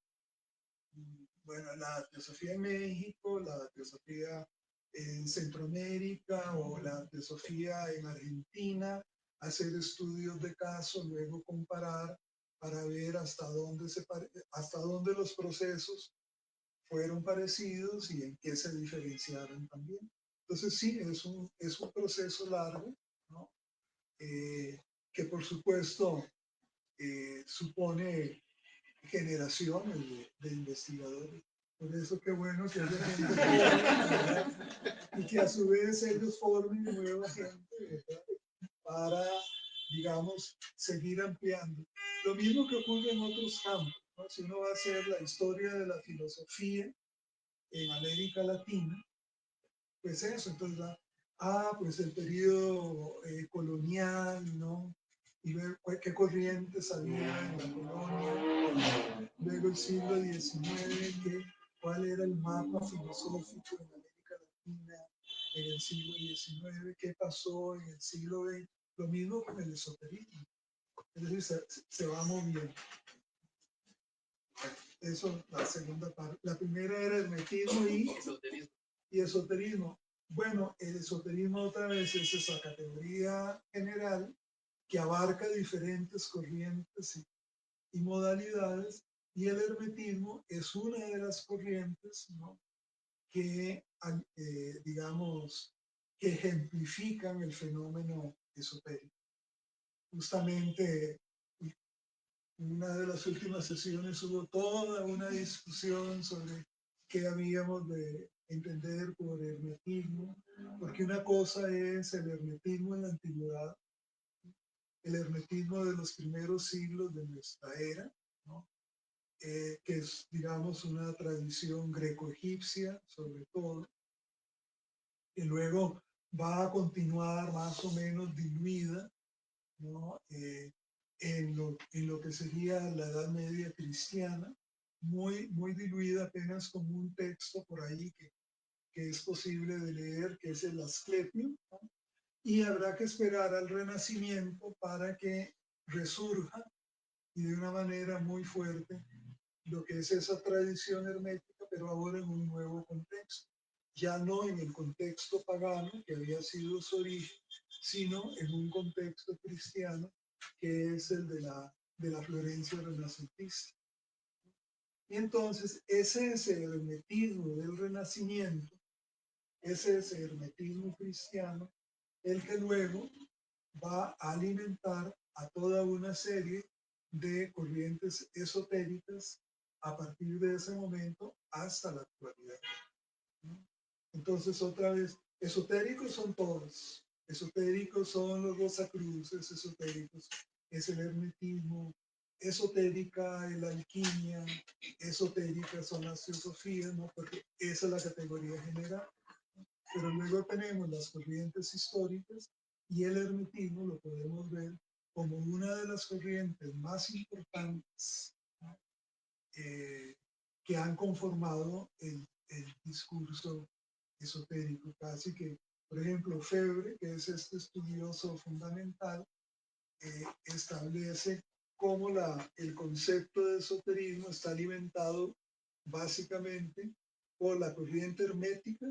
Bueno, la teosofía en México, la teosofía en Centroamérica o la teosofía en Argentina, hacer estudios de caso, luego comparar para ver hasta dónde los procesos fueron parecidos y en qué se diferenciaron también. Entonces sí, es un proceso largo, ¿no? Que por supuesto supone generaciones de investigadores. Por eso qué bueno que haya gente joven, y que a su vez ellos formen nueva gente, ¿verdad?, para, digamos, seguir ampliando. Lo mismo que ocurre en otros campos, ¿no? Si uno va a hacer la historia de la filosofía en América Latina, pues eso, entonces pues el periodo colonial, ¿no? Y luego qué corrientes había en la colonia, luego el siglo XIX, cuál era el mapa filosófico en América Latina en el siglo XIX, qué pasó en el siglo XX, lo mismo con el esoterismo, es decir, se va moviendo. Eso, la segunda parte. La primera era hermetismo y esoterismo. Bueno, el esoterismo otra vez es esa categoría general que abarca diferentes corrientes y modalidades, y el hermetismo es una de las corrientes, ¿no?, que, digamos, que ejemplifican el fenómeno esotérico. Justamente en una de las últimas sesiones hubo toda una discusión sobre qué habíamos de entender por hermetismo, porque una cosa es el hermetismo en la antigüedad, el hermetismo de los primeros siglos de nuestra era, ¿no?, que es, digamos, una tradición greco-egipcia sobre todo, que luego va a continuar más o menos diluida, ¿no?, en lo que sería la Edad Media cristiana, muy, muy diluida, apenas como un texto por ahí que es posible de leer, que es el Asclepio, ¿no? Y habrá que esperar al Renacimiento para que resurja y de una manera muy fuerte lo que es esa tradición hermética, pero ahora en un nuevo contexto. Ya no en el contexto pagano, que había sido su origen, sino en un contexto cristiano, que es el de la Florencia renacentista. Y entonces ese hermetismo del Renacimiento, ese hermetismo cristiano, el que luego va a alimentar a toda una serie de corrientes esotéricas a partir de ese momento hasta la actualidad, ¿no? Entonces, otra vez, esotéricos son todos. Esotéricos son los Rosacruces, esotéricos es el hermetismo, esotérica es la alquimia, esotérica son las teosofías, ¿no?, porque esa es la categoría general. Pero luego tenemos las corrientes históricas Y el hermetismo lo podemos ver como una de las corrientes más importantes, ¿no? Que han conformado el discurso esotérico. Casi que, por ejemplo, Febre, que es este estudioso fundamental, establece cómo el concepto de esoterismo está alimentado básicamente por la corriente hermética,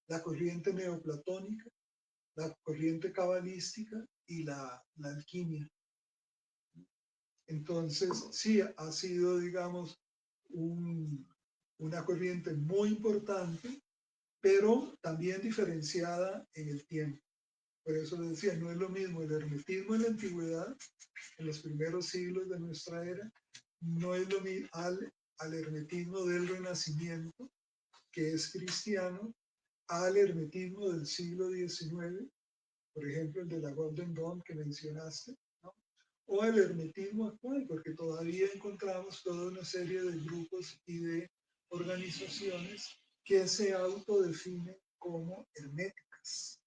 la corriente neoplatónica, la corriente cabalística y la alquimia. Entonces, sí, ha sido, digamos, una corriente muy importante, pero también diferenciada en el tiempo. Por eso decía, no es lo mismo el hermetismo en la antigüedad, en los primeros siglos de nuestra era, no es lo mismo al hermetismo del Renacimiento, que es cristiano, al hermetismo del siglo XIX, por ejemplo, el de la Golden Dawn que mencionaste, ¿no? O el hermetismo actual, porque todavía encontramos toda una serie de grupos y de organizaciones que se autodefinen como herméticas.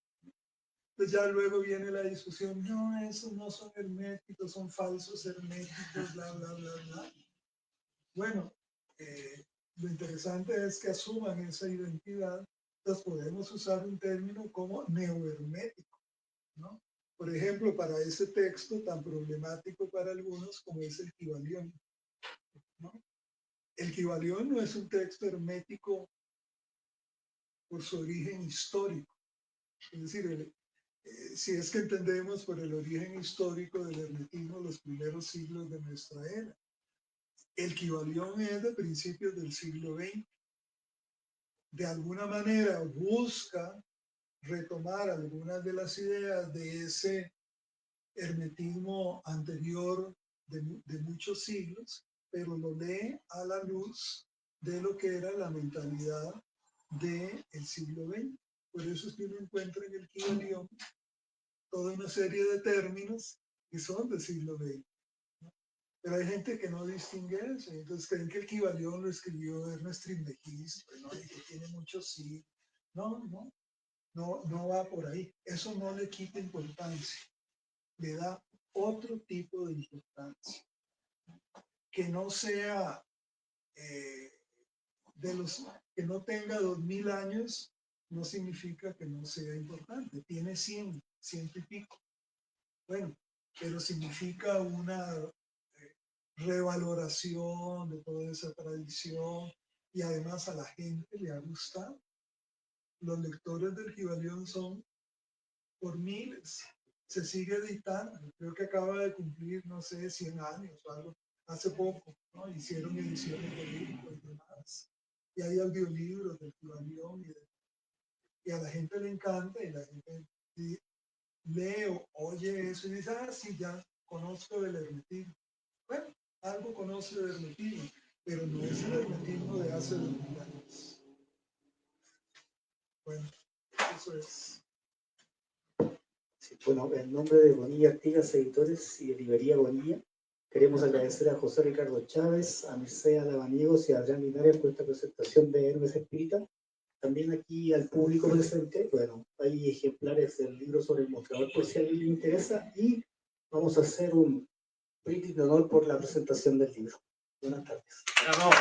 Entonces ya luego viene la discusión, no, esos no son herméticos, son falsos herméticos, bla, bla, bla, bla. Bueno, lo interesante es que asuman esa identidad, entonces podemos usar un término como neohermético, ¿no? Por ejemplo, para ese texto tan problemático para algunos como es el Kybalión, ¿no? El Kybalión no es un texto hermético por su origen histórico, es decir, si es que entendemos por el origen histórico del hermetismo los primeros siglos de nuestra era. El Kybalión es de principios del siglo XX. De alguna manera busca retomar algunas de las ideas de ese hermetismo anterior de muchos siglos, pero lo lee a la luz de lo que era la mentalidad del siglo XX. Por eso es que uno encuentra en el Kybalión toda una serie de términos que son del siglo XX. ¿No? Pero hay gente que no distingue eso, entonces creen que el Kybalión lo escribió Ernest Trismegisto, ¿no? Y que tiene muchos sí. No va por ahí. Eso no le quita importancia, le da otro tipo de importancia. Que no sea que no tenga 2000 años, no significa que no sea importante. Tiene 100 y pico. Bueno, pero significa una revaloración de toda esa tradición y además a la gente le ha gustado. Los lectores del Kybalión son por miles. Se sigue editando. Creo que acaba de cumplir, no sé, 100 años o algo. Hace poco, ¿no? Hicieron ediciones de libros y demás. Y hay audiolibros del Kybalión y a la gente le encanta y la gente lee o oye eso y dice, ah, sí, ya conozco del hermetismo. Bueno, algo conoce del hermetismo, pero no es el hermetismo de hace 2000 años. Bueno, eso es. Sí, bueno, en nombre de Bonilla Artigas Editores y de Librería Bonilla, queremos agradecer a José Ricardo Chávez, a Mircea Labaniegos y a Adrián Linares por esta presentación de Hermes Espírita. También aquí al público presente, bueno, hay ejemplares del libro sobre el mostrador por si a alguien le interesa y vamos a hacer un brindis de honor por la presentación del libro. Buenas tardes. Bravo.